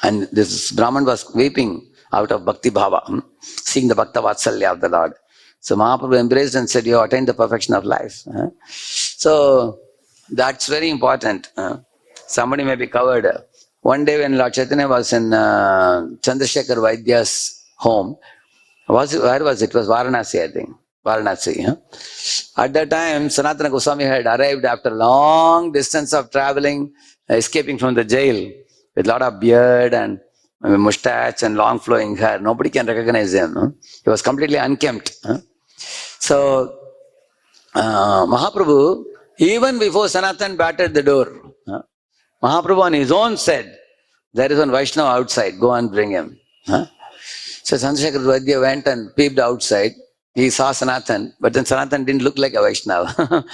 And this Brahman was weeping out of Bhakti Bhava, seeing the Bhakta Vatsalya of the Lord. So Mahaprabhu embraced and said, you have attained the perfection of life. So that's very important. Somebody may be covered. One day when Lord Chaitanya was in Chandrasekhar Vaidya's home, where was it? It was Varanasi, I think. Varanasi. At that time, Sanatana Goswami had arrived after a long distance of traveling, escaping from the jail with a lot of beard and mustache and long flowing hair. Nobody can recognize him. He was completely unkempt. So, Mahaprabhu, even before Sanatan battered the door, Mahaprabhu on his own said, there is one Vaishnava outside, go and bring him. So Chandrasekhar Vaidya went and peeped outside. He saw Sanatan, but then Sanatan didn't look like a Vaishnava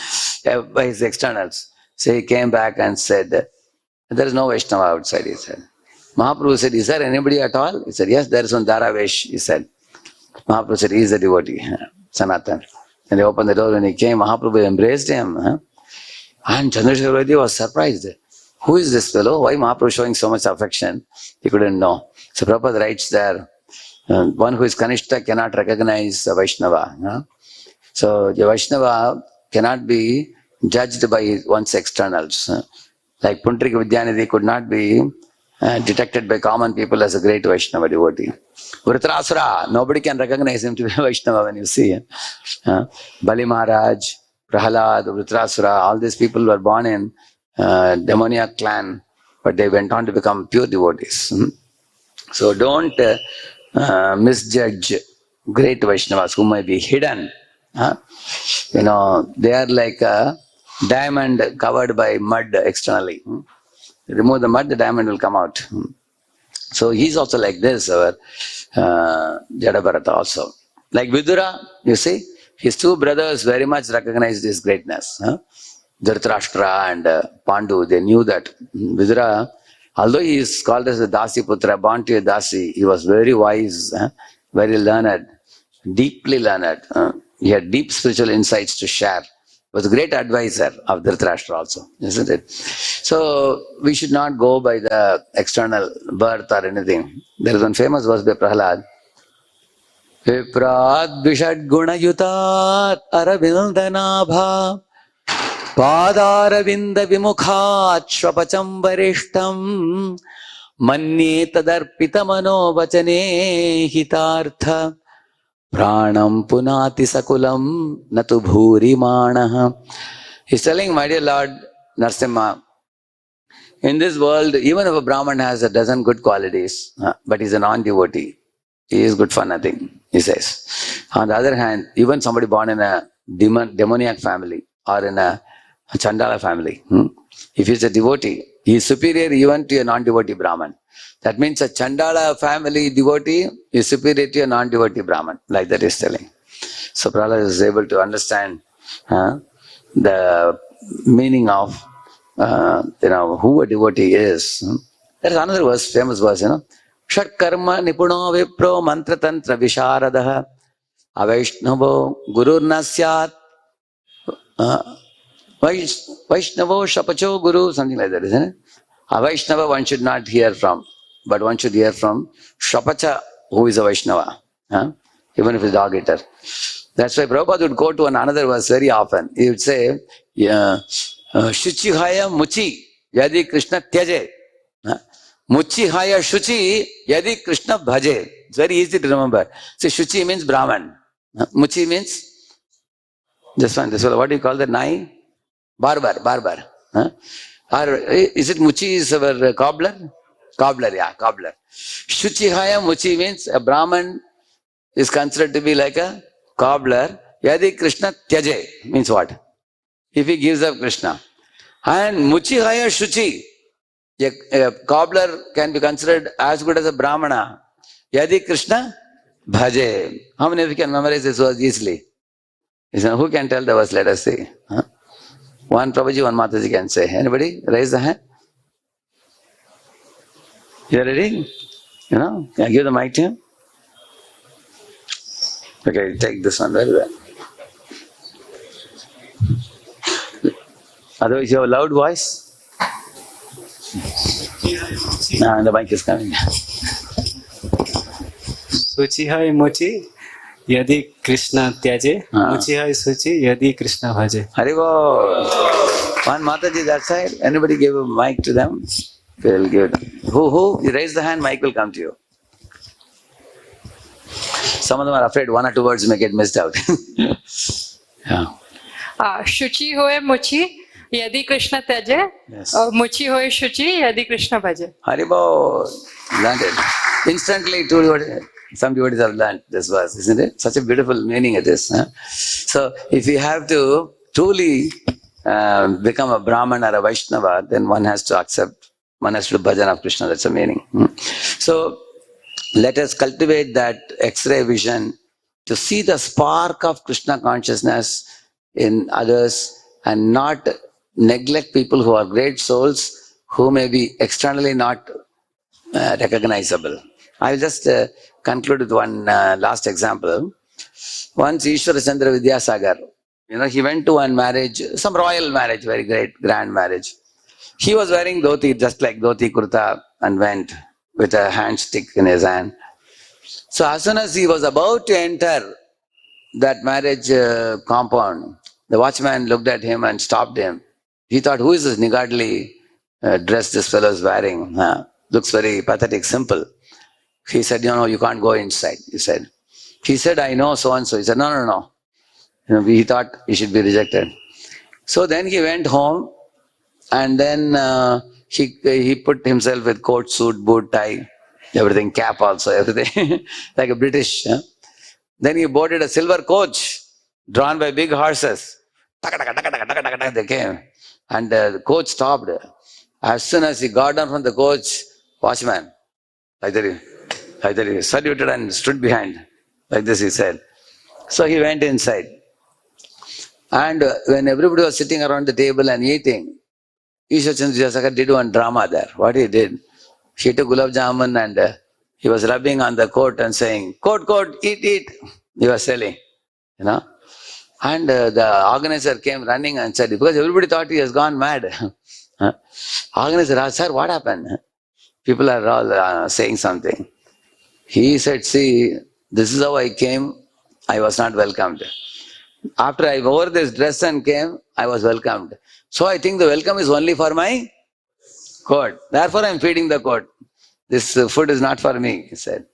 by his externals. So he came back and said, there is no Vaishnava outside, he said. Mahaprabhu said, is there anybody at all? He said, yes, there is one Dharavesh, he said. Mahaprabhu said, he is a devotee, Sanatan. And they opened the door. When he came, Mahaprabhu embraced him. And Chandrasekhar Vaidya was surprised. Who is this fellow? Why Mahaprabhu showing so much affection? He couldn't know. So Prabhupada writes there, one who is Kanishta cannot recognize a Vaishnava. So the Vaishnava cannot be judged by one's externals. Like Puntrika Vidyanidhi could not be detected by common people as a great Vaishnava devotee. Vritrasura, nobody can recognize him to be a Vaishnava when you see him. Bali Maharaj, Prahalad, Vritrasura, all these people were born in demoniac clan, but they went on to become pure devotees. So don't misjudge great Vaishnavas who may be hidden. They are like a diamond covered by mud externally. Remove the mud, the diamond will come out. So he's also like this, our Jadabharata also. Like Vidura, you see, his two brothers very much recognized his greatness. Dhritarashtra and Pandu, they knew that Vidura, although he is called as a Dasi Putra, born to a Dasi, he was very wise, very learned, deeply learned. He had deep spiritual insights to share. Was a great advisor of Dhritarashtra also, isn't it? So we should not go by the external birth or anything. There is one famous verse by Prahalad. Viprad Vishad Gunayutat Aravindanabha Padaravinda Vimukhat Shvapacham Varishtam Manye Tadarpita Mano Vachane Hitartha Pranam Punati Sakulam Natu Bhuri Manaha. He's telling, my dear Lord Narasimha, in this world, even if a Brahman has a dozen good qualities, but he's a non-devotee, he is good for nothing, he says. On the other hand, even somebody born in a demoniac family or in a Chandala family, if he's a devotee, he is superior even to a non-devotee Brahman. That means a Chandala family devotee is superior to a non-devotee Brahman, like that is telling. So Prahlad is able to understand the meaning of who a devotee is. There is another verse, famous verse, Shat karma nipuno vipro mantra tantra visharadaha avaishnavo gurur nasyat vaishnavo shapacho guru, something like that, isn't it? Avaishnava one should not hear from, but one should hear from Shapacha, who is a Vaishnava, even if he's a dog eater. That's why Prabhupada would go to another verse very often. He would say, Shuchihaya Muchi Yadi Krishna Tyaje. Muchihaya Shuchi Yadi Krishna Bhaje. It's very easy to remember. See, Shuchi means Brahman. Muchi means this one. What do you call that? Nai? Barber. Or is it Muchi is our cobbler? Cobbler. Shuchihaya Muchi means a Brahman is considered to be like a cobbler. Yadi Krishna Tyaje means what? If he gives up Krishna. And Muchihaya Shuchi, a cobbler can be considered as good as a Brahmana. Yadi Krishna Bhaje. How many of you can memorize this verse easily? Who can tell the verse? Let us see. One Prabhuji, one Mataji can say. Anybody? Raise the hand. You ready? Can I give the mic to him? Okay, take this one very well. Otherwise, you have a loud voice. The mic is coming. Suchi hai Muchi, Yadi Krishna Tyaje. Muchi hai Suchi, Yadi Krishna Bhaje. Haribo. One Mataji that side. Anybody give a mic to them? We'll give it. Who? You raise the hand, mic will come to you. Some of them are afraid one or two words may get missed out. Yeah. Shuchi hoye Muchi, Yadi Krishna Tyaje. Yes. Muchi hoye Shuchi, Yadi Krishna Bhaje. Haribo. Learned it. Instantly, some devotees have learned this verse, isn't it? Such a beautiful meaning it is. So, if you have to truly become a Brahman or a Vaishnava, then one has to accept, one has to do bhajan of Krishna. That's the meaning. So, let us cultivate that X-ray vision to see the spark of Krishna consciousness in others and not neglect people who are great souls who may be externally not recognizable. I will just conclude with one last example. Once Ishwara Chandra Vidyasagar, he went to one marriage, some royal marriage, very great, grand marriage. He was wearing dhoti, just like dhoti kurta, and went with a hand stick in his hand. So as soon as he was about to enter that marriage compound, the watchman looked at him and stopped him. He thought, who is this niggardly dress this fellow is wearing? Looks very pathetic, simple. He said, you can't go inside, he said. He said, I know so-and-so. He said, no. He thought he should be rejected. So then he went home and then he put himself with coat, suit, boot, tie, everything, cap also, everything, like a British. Then he boarded a silver coach drawn by big horses. They came. And the coach stopped. As soon as he got down from the coach, watchman, like that he saluted and stood behind. Like this he said. So he went inside. And when everybody was sitting around the table and eating, Ishwar Chandra Vidyasagar did one drama there. What he did, he took gulab jamun and he was rubbing on the coat and saying, coat, eat. He was selling, And the organizer came running and said, because everybody thought he has gone mad. Organizer asked, sir, what happened? People are all saying something. He said, see, this is how I came. I was not welcomed. After I wore this dress and came, I was welcomed. So I think the welcome is only for my coat. Therefore I am feeding the coat. This food is not for me, he said.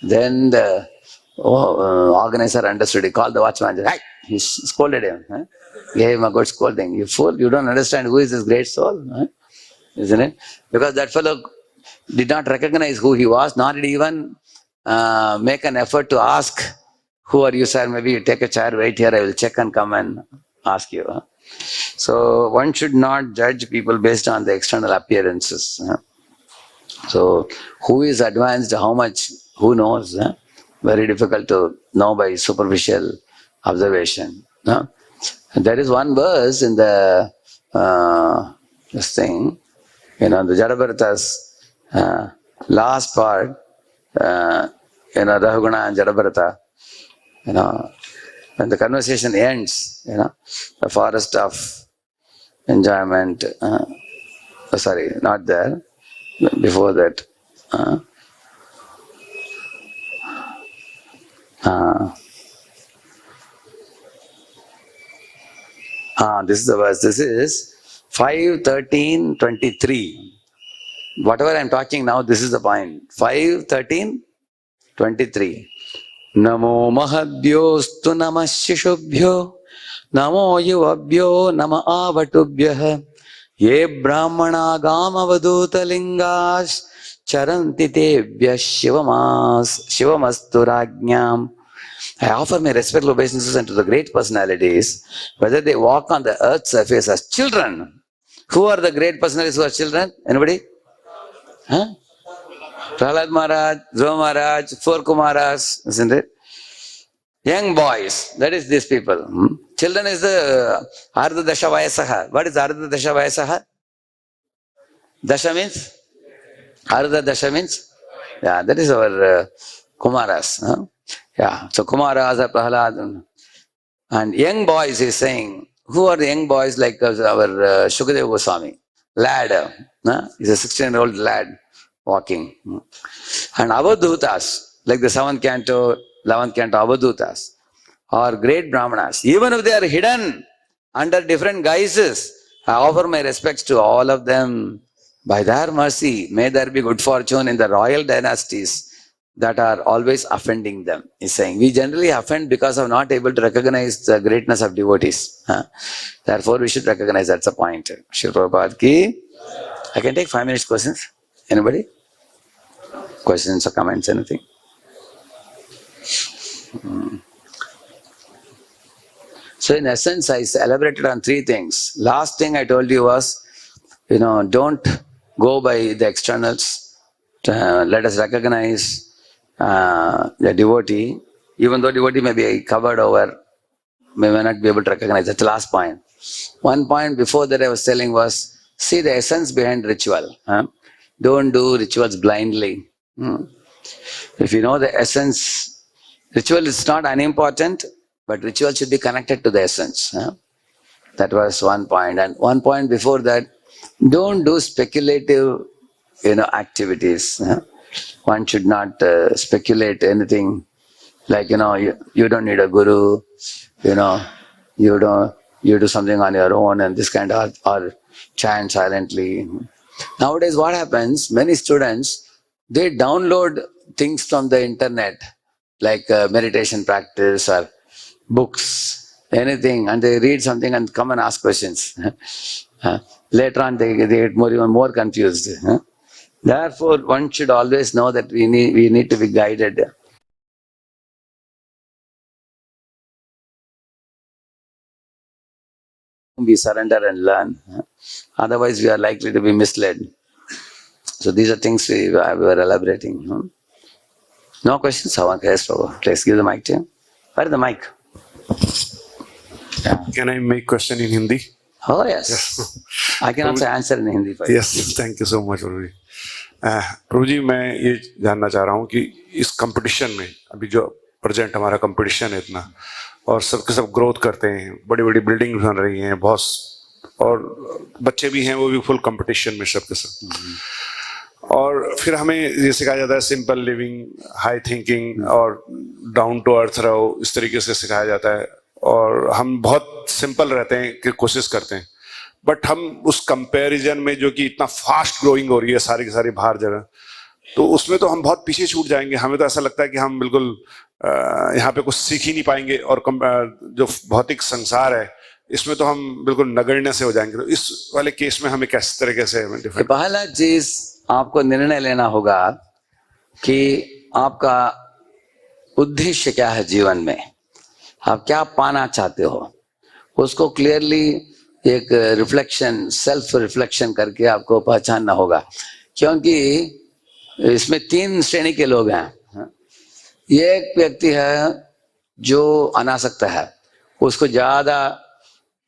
Then the organizer understood. He called the watchman. Hey! He scolded him. Gave him a good scolding. You fool, you don't understand who is this great soul. Isn't it? Because that fellow did not recognize who he was, nor did he even make an effort to ask, who are you, sir? Maybe you take a chair, wait here, I will check and come and ask you. So one should not judge people based on the external appearances. So who is advanced, how much, who knows? Very difficult to know by superficial observation. There is one verse in the this thing, the Jadabharata's last part, Rahuguna and Jadabharata, when the conversation ends, the forest of enjoyment, sorry, not there, before that. This is the verse. This is 5:13:23. Whatever I am talking now, this is the point. 5:13:23. Namo mahabhyostu namah shishubhyo namo yuvabhyo nama avatubhyah ye brahmana gamavaduta lingas charanti tebhyah shivamastu rajñam. I offer my respectful obeisances unto the great personalities, whether they walk on the earth's surface as children. Who are the great personalities who are children? Anybody? Prahlad Maharaj, Dhruva Maharaj, 4 Kumaras, isn't it? Young boys, that is these people. Children is the Ardha Dasha Vayasaha. What is Ardha Dasha Vayasaha? Dasha means? Ardha Dasha means? Yeah, that is our Kumaras. Yeah, so Kumaras are Prahlad. And young boys, he is saying, who are the young boys like our Shukadeva Goswami? Lad. He's a 16-year-old lad walking. And Avadhutas, like the 7th canto, 11th canto Avadhutas, are great Brahmanas. Even if they are hidden under different guises, I offer my respects to all of them. By their mercy, may there be good fortune in the royal dynasties that are always offending them. He's saying, we generally offend because of not able to recognize the greatness of devotees. Therefore, we should recognize that's the point. Shri Prabhupada ki. I can take 5 minutes questions. Anybody? Questions or comments, anything? So in essence, I elaborated on 3 things. Last thing I told you was, don't go by the externals. Let us recognize the devotee, even though devotee may be covered over, may not be able to recognize. That's the last point. One point before that I was telling was, see the essence behind ritual. Don't do rituals blindly. If you know the essence, ritual is not unimportant, but ritual should be connected to the essence. That was one point. And one point before that, don't do speculative, activities. One should not speculate anything. Like, you don't need a guru, you do something on your own and this kind of, or chant silently. Nowadays what happens, many students, they download things from the internet, like meditation practice or books, anything, and they read something and come and ask questions. Later on they get even more confused. Therefore, one should always know that we need to be guided. We surrender and learn. Otherwise, we are likely to be misled. So these are things we were elaborating. No questions? Please give the mic to him. Where is the mic? Yeah. Can I make question in Hindi? Oh yes. I can also answer in Hindi for you. Yes, thank you so much, प्रभु जी. प्रभु जी, मैं ये जानना चाह रहा हूँ कि इस competition में अभी जो प्रेजेंट हमारा कंपटीशन है इतना, और सबके सब ग्रोथ करते हैं, बड़ी बड़ी बिल्डिंग बन रही हैं, बहुत, और बच्चे भी हैं वो भी फुल कंपटीशन में सबके सब. और फिर हमें ये सिखाया जाता है सिंपल लिविंग, हाई थिंकिंग और डाउन टू अर्थ रहो, इस तरीके से सिखाया जाता है. और हम बहुत सिंपल रहते हैं कि कोशिश करते हैं, बट हम उस कंपैरिजन में जो कि इतना फास्ट ग्रोइंग हो रही है सारी की सारी बाहर जगह, तो उसमें तो हम बहुत पीछे छूट जाएंगे. हमें तो ऐसा लगता है कि हम बिल्कुल यहाँ पे कुछ सीख ही नहीं पाएंगे, और जो भौतिक संसार है इसमें तो हम बिल्कुल नगण्य से हो जाएंगे. तो इस वाले केस में हमें किस तरीके से पहला चीज आपको निर्णय लेना होगा कि आपका उद्देश्य क्या है जीवन में, आप क्या पाना चाहते हो, उसको क्लियरली एक रिफ्लेक्शन, सेल्फ रिफ्लेक्शन करके आपको पहचानना होगा. क्योंकि इसमें 3 श्रेणी के लोग हैं. एक व्यक्ति है जो अनासक्त है, उसको ज्यादा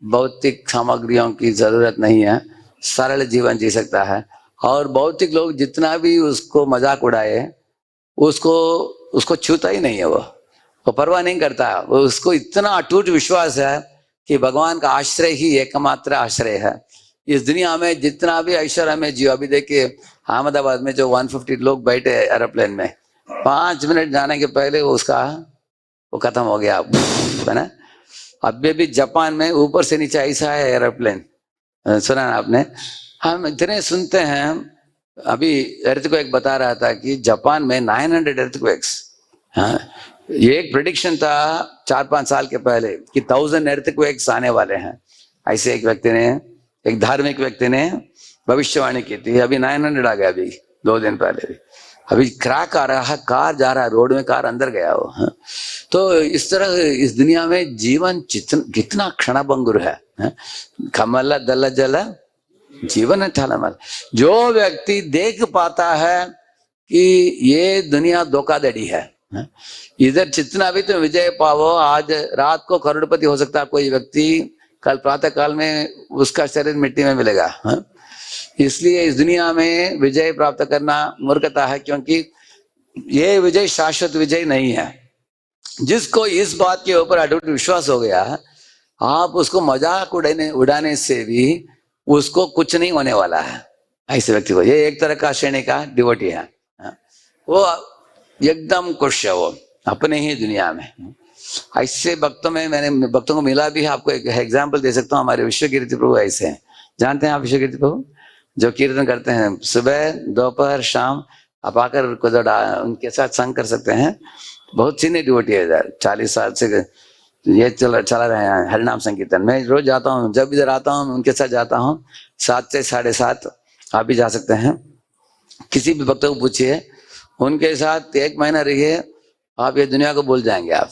भौतिक सामग्रियों की जरूरत नहीं है, सरल जीवन जी सकता है. और भौतिक लोग जितना भी उसको मजाक उड़ाए, उसको छूता ही नहीं है, वो परवाह नहीं करता. वो उसको इतना अटूट विश्वास है कि भगवान का आश्रय ही एकमात्र आश्रय है. इस दुनिया में जितना भी ऐश्वर्य में जियो, अभी देखिए अहमदाबाद में जो 150 लोग बैठे एरोप्लेन में, 5 मिनट जाने के पहले वो खत्म हो गया, है ना. अभी भी जापान में ऊपर से नीचे ऐसा है एरोप्लेन, सुना ना आपने. हम इतने सुनते हैं. अभी अर्थक्वेक बता रहा था कि जापान में 900 अर्थक्वेक्स. ये एक प्रेडिक्शन था 4-5 साल के पहले कि 1000 अर्थक्वेक्स आने वाले हैं. ऐसे एक धार्मिक व्यक्ति ने भविष्यवाणी की थी. अभी 900 आ गया, अभी 2 दिन पहले भी. अभी क्रैक आ रहा है, कार जा रहा है रोड में, कार अंदर गया वो. तो इस तरह इस दुनिया में जीवन कितना क्षणभंगुर है. कमल दल जल जीवन ठलमल. जो व्यक्ति देख पाता है कि ये दुनिया धोखाधड़ी है, इधर जितना भी तुम विजय पाओ, आज रात को करोड़पति हो सकता है कोई व्यक्ति, कल प्रातः काल में उसका शरीर मिट्टी में मिलेगा. इसलिए इस दुनिया में विजय प्राप्त करना मूर्खता है, क्योंकि ये विजय शाश्वत विजय नहीं है. जिसको इस बात के ऊपर अटूट विश्वास हो गया, आप उसको मजाक उड़ाने से भी उसको कुछ नहीं होने वाला है. ऐसे व्यक्ति को, ये एक तरह का श्रेणी का डिवोटी है. वो एकदम खुश है, वो अपने ही दुनिया में. ऐसे भक्तों में मैंने भक्तों को मिला भी है. आपको एक एग्जाम्पल दे सकता हूँ. हमारे विश्व कीर्ति प्रभु ऐसे हैं, जानते हैं आप विश्व कीर्ति प्रभु, जो कीर्तन करते हैं सुबह दोपहर शाम. आप आकर उनके साथ संग कर सकते हैं. बहुत सीनियर डिवोटी है इधर, 40 साल से ये चला रहे हैं हरिनाम संकीर्तन. मैं रोज जाता हूँ, जब इधर आता हूँ उनके साथ जाता हूँ 7 से 7:30. आप भी जा सकते हैं. किसी भी भक्त को पूछिए, उनके साथ 1 महीना रहिए, आप ये दुनिया को भूल जाएंगे आप.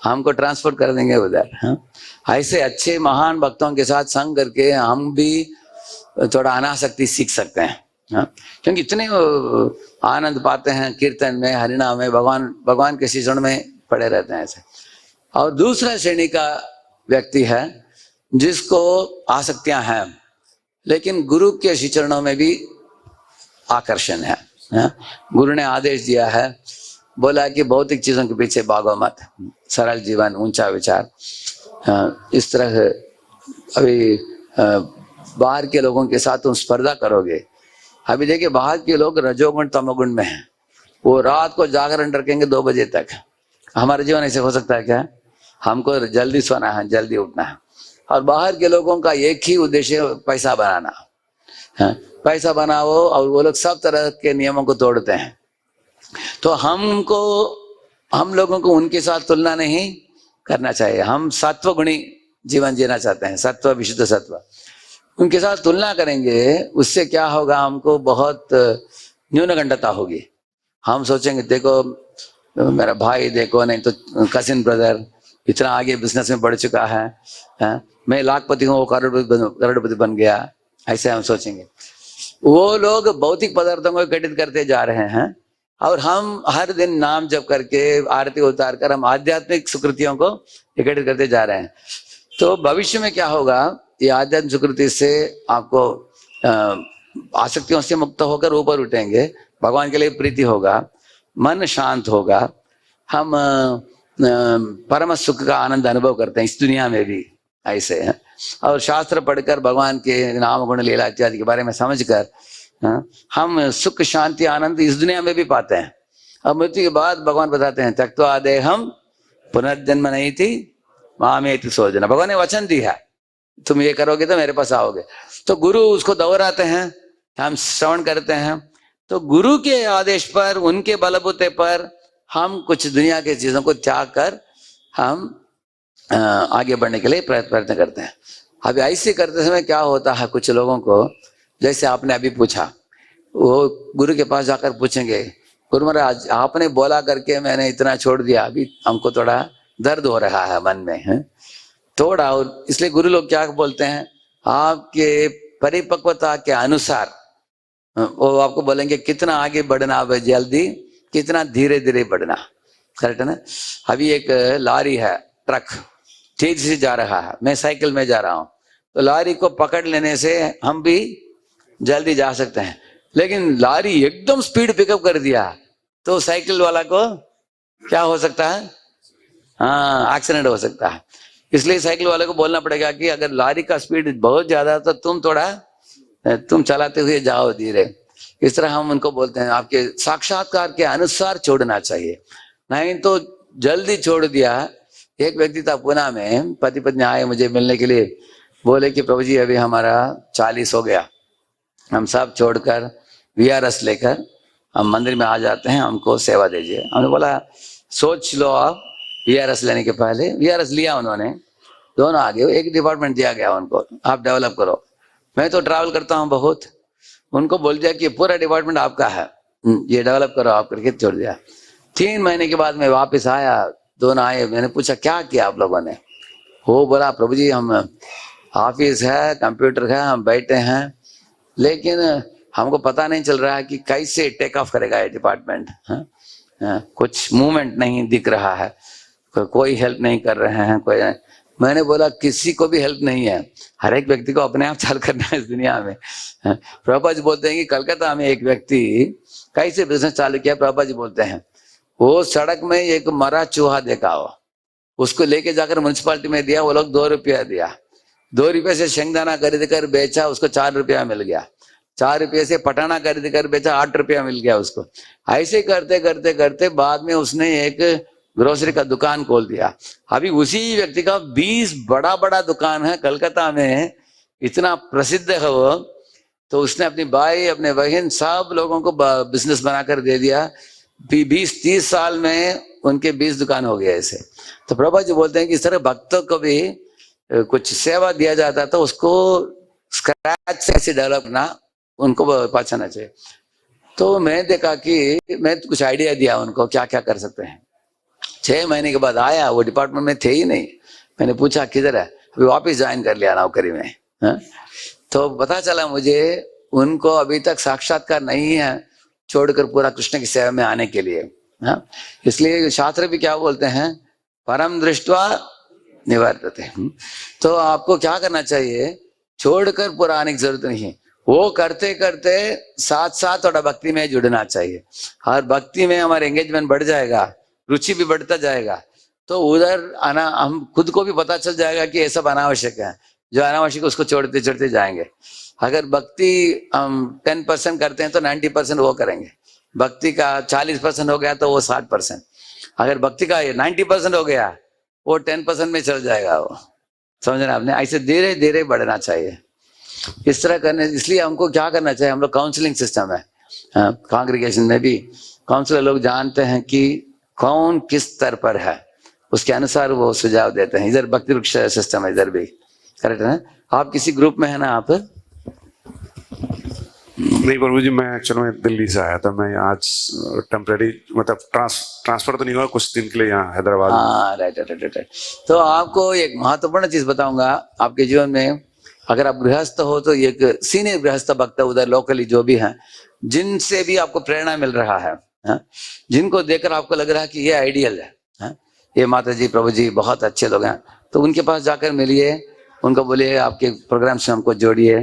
हमको ट्रांसपोर्ट कर देंगे उधर. ऐसे अच्छे महान भक्तों के साथ संग करके हम भी थोड़ा अनासक्ति सीख सकते हैं. हाँ, क्योंकि इतने आनंद पाते हैं कीर्तन में, हरिनाम में, भगवान के शिक्षण में पड़े रहते हैं ऐसे। और दूसरा श्रेणी का व्यक्ति है जिसको आसक्तियां हैं लेकिन गुरु के श्री चरणों में भी आकर्षण है। गुरु ने आदेश दिया है, बोला कि भौतिक चीजों के पीछे भागो मत, सरल जीवन, ऊंचा विचार। इस तरह अभी बाहर के लोगों के साथ तुम स्पर्धा करोगे। अभी देखिए बाहर के लोग रजोगुण तमोगुण में हैं, वो रात को जागरण रखेंगे 2 बजे तक। हमारा जीवन ऐसे हो सकता है क्या? हमको जल्दी सोना है, जल्दी उठना है। और बाहर के लोगों का एक ही उद्देश्य पैसा बनाना है, पैसा बनाओ, और वो लोग सब तरह के नियमों को तोड़ते हैं। तो हम लोगों को उनके साथ तुलना नहीं करना चाहिए। हम सत्व गुणी जीवन जीना चाहते हैं, सत्व, विशुद्ध सत्व। उनके साथ तुलना करेंगे, उससे क्या होगा, हमको बहुत न्यूनगंडता होगी। हम सोचेंगे देखो मेरा भाई, देखो नहीं तो कजिन ब्रदर इतना आगे बिजनेस में बढ़ चुका है, मैं लाखपति हूँ, वो करोड़पति बन गया, ऐसे हम सोचेंगे। वो लोग भौतिक पदार्थों को इकट्ठित करते जा रहे हैं और हम हर दिन नाम जप करके, आरती उतार कर हम आध्यात्मिक सुकृतियों को इकट्ठित करते जा रहे हैं। तो भविष्य में क्या होगा, ये आध्यात्मिक सुकृति से आपको आसक्तियों से मुक्त होकर ऊपर उठेंगे, भगवान के लिए प्रीति होगा, मन शांत होगा, हम परम सुख का आनंद अनुभव करते हैं इस दुनिया में भी ऐसे हैं। और शास्त्र पढ़कर भगवान के नाम गुण लीला इत्यादि के बारे में समझकर हम सुख शांति आनंद इस दुनिया में भी पाते हैं। और मृत्यु के बाद भगवान बताते हैं, त्यक्त्वा देहम पुनर्जन्म नहीं थी मामेति सोजना। भगवान ने वचन दिया, तुम ये करोगे तो मेरे पास आओगे। तो गुरु उसको दोहराते हैं, हम श्रवण करते हैं। तो गुरु के आदेश पर, उनके बलबूते पर हम कुछ दुनिया के चीजों को त्याग कर हम आगे बढ़ने के लिए प्रयत्न करते हैं। अभी ऐसे करते समय क्या होता है, कुछ लोगों को, जैसे आपने अभी पूछा, वो गुरु के पास जाकर पूछेंगे, गुरु महाराज आपने बोला करके मैंने इतना छोड़ दिया, अभी हमको थोड़ा दर्द हो रहा है मन में, है थोड़ा। और इसलिए गुरु लोग क्या बोलते हैं, आपके परिपक्वता के अनुसार वो आपको बोलेंगे कितना आगे बढ़ना है जल्दी, कितना धीरे धीरे बढ़ना। करेक्ट है ना? अभी एक लॉरी है, ट्रक तेज से जा रहा है, मैं साइकिल में जा रहा हूं, तो लॉरी को पकड़ लेने से हम भी जल्दी जा सकते हैं। लेकिन लॉरी एकदम स्पीड पिकअप कर दिया तो साइकिल वाला को क्या हो सकता है? हाँ, एक्सीडेंट हो सकता है। इसलिए साइकिल वाले को बोलना पड़ेगा कि अगर लॉरी का स्पीड बहुत ज्यादा तो तुम चलाते हुए जाओ धीरे। इस तरह हम उनको बोलते हैं, आपके साक्षात्कार के अनुसार छोड़ना चाहिए, नहीं तो जल्दी छोड़ दिया। एक व्यक्ति था पुणे में, पति पत्नी आए मुझे मिलने के लिए, बोले कि प्रभु जी अभी हमारा 40 हो गया, हम सब छोड़कर VRS लेकर हम मंदिर में आ जाते हैं, हमको सेवा दीजिए। हमने बोला सोच लो आप, VRS लेने के पहले VRS लिया उन्होंने, दोनों आगे, एक डिपार्टमेंट दिया गया उनको, आप डेवलप करो। मैं तो ट्रैवल करता हूँ बहुत, उनको बोल दिया कि पूरा डिपार्टमेंट आपका है, ये डेवलप करो आप, करके छोड़ दिया। 3 महीने के बाद मैं वापस आया, दोनों आए, मैंने पूछा क्या किया आप लोगों ने? वो बोला प्रभु जी हम ऑफिस है, कंप्यूटर है, हम बैठे हैं, लेकिन हमको पता नहीं चल रहा है कि कैसे टेक ऑफ करेगा ये डिपार्टमेंट। कुछ मूवमेंट नहीं दिख रहा है, कोई हेल्प नहीं कर रहे हैं कोई। मैंने बोला किसी को भी हेल्प नहीं है, हर एक व्यक्ति को अपने आप चालू करना है इस दुनिया में। प्रभुपाद जी बोलते हैं कि कलकत्ता में एक व्यक्ति कैसे बिजनेस चालू किया, प्रभुपाद जी बोलते हैं वो सड़क में एक मरा चूहा देखा हो, उसको लेके जाकर म्युनिसिपालिटी में दिया, वो लोग 2 रुपया दिया, 2 रुपये से शेंगदाना खरीद कर बेचा, उसको 4 रुपया मिल गया, 4 रुपये से पटाना खरीद कर बेचा, 8 रुपया मिल गया उसको। ऐसे करते करते करते बाद में उसने एक ग्रोसरी का दुकान खोल दिया। अभी उसी व्यक्ति का 20 बड़ा बड़ा दुकान है कलकत्ता में, इतना प्रसिद्ध है वो। तो उसने अपनी भाई, अपने बहन, सब लोगों को बिजनेस बनाकर दे दिया। 20-30 साल में उनके 20 दुकान हो गए ऐसे। तो प्रभा जी बोलते हैं कि इस तरह भक्तों को भी कुछ सेवा दिया जाता तो उसको स्क्रैच से ऐसे डेवलप करना, उनको पहचानना चाहिए। तो मैं देखा कि मैं कुछ आइडिया दिया उनको क्या क्या कर सकते हैं। 6 महीने के बाद आया, वो डिपार्टमेंट में थे ही नहीं। मैंने पूछा किधर है, अभी वापस ज्वाइन कर लिया नौकरी में। तो पता चला मुझे उनको अभी तक साक्षात्कार नहीं है छोड़कर पूरा कृष्ण की सेवा में आने के लिए। हाँ, इसलिए शास्त्र भी क्या बोलते हैं, परम दृष्टवा निवर्तते। तो आपको क्या करना चाहिए, छोड़कर पूरा आने की जरूरत नहीं है, वो करते करते साथ साथ थोड़ा भक्ति में जुड़ना चाहिए। और भक्ति में हमारा एंगेजमेंट बढ़ जाएगा, रुचि भी बढ़ता जाएगा, तो उधर आना हम खुद को भी पता चल जाएगा कि ये सब अनावश्यक है, जो अनावश्यक उसको छोड़ते छोड़ते जाएंगे। अगर भक्ति हम 10% करते हैं तो 90% वो करेंगे, भक्ति का 40% हो गया तो वो 60%, अगर भक्ति का 90% हो गया वो 10% में चल जाएगा। वो समझना आपने, ऐसे धीरे धीरे बढ़ना चाहिए। इस तरह करने, इसलिए हमको क्या करना चाहिए, हम लोग काउंसलिंग सिस्टम है, कांग्रीगेशन में भी काउंसलर लोग जानते हैं कि कौन किस स्तर पर है, उसके अनुसार वो सुझाव देते हैं। इधर भक्ति वृक्ष सिस्टम है, इधर भी करेक्ट है। आप किसी ग्रुप में है ना आप? नहीं प्रभु जी, मैं चलो मैं दिल्ली से आया था, मैं आज टेम्परेरी मतलब ट्रांसफर तो नहीं हुआ, कुछ दिन के लिए यहाँ हैदराबाद। हाँ, राइट राइट राइट। तो आपको एक महत्वपूर्ण चीज बताऊंगा आपके जीवन में, अगर आप गृहस्थ हो तो एक सीनियर गृहस्थ भक्त उधर लोकली जो भी हैं, जिनसे भी आपको प्रेरणा मिल रहा है, जिनको देखकर आपको लग रहा है कि ये आइडियल है, ये माता जी प्रभु जी बहुत अच्छे लोग हैं, तो उनके पास जाकर मिलिए, उनको बोलिए आपके प्रोग्राम से हमको जोड़िए।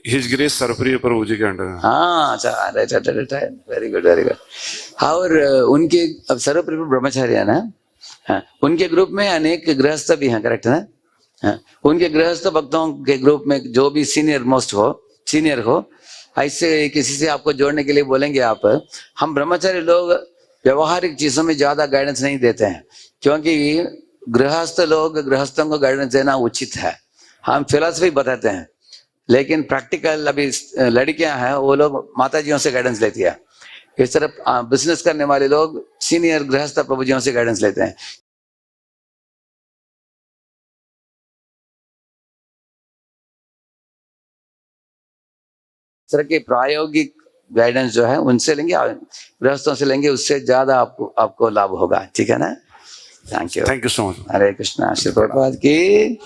हिज ग्रेस सर्वप्रिय प्रभु जी के अंडर। हाँ, अच्छा, right right right, very good very good. और उनके अब सर्वप्रिय ब्रह्मचारी है ना, हाँ, उनके ग्रुप में अनेक गृहस्थ भी हैं, करेक्ट है ना। उनके गृहस्थ भक्तों के ग्रुप में जो भी सीनियर मोस्ट हो, सीनियर हो, ऐसे किसी से आपको जोड़ने के लिए बोलेंगे आप। हम ब्रह्मचारी लोग व्यवहारिक चीजों में ज्यादा गाइडेंस नहीं देते हैं, क्योंकि गृहस्थ लोग गृहस्थों को गाइडेंस देना उचित है, हम फिलॉसफी बताते हैं, लेकिन प्रैक्टिकल अभी लड़कियां हैं वो लोग माताजियों से गाइडेंस लेती है। इस तरह बिजनेस करने वाले लोग सीनियर गृहस्थ प्रभुजियों से गाइडेंस लेते हैं। इस तरह के प्रायोगिक गाइडेंस जो है उनसे लेंगे, गृहस्थों से लेंगे, उससे ज्यादा आपको लाभ होगा। ठीक है ना? Thank you so much. Hare Krishna. Shri Prabhupada की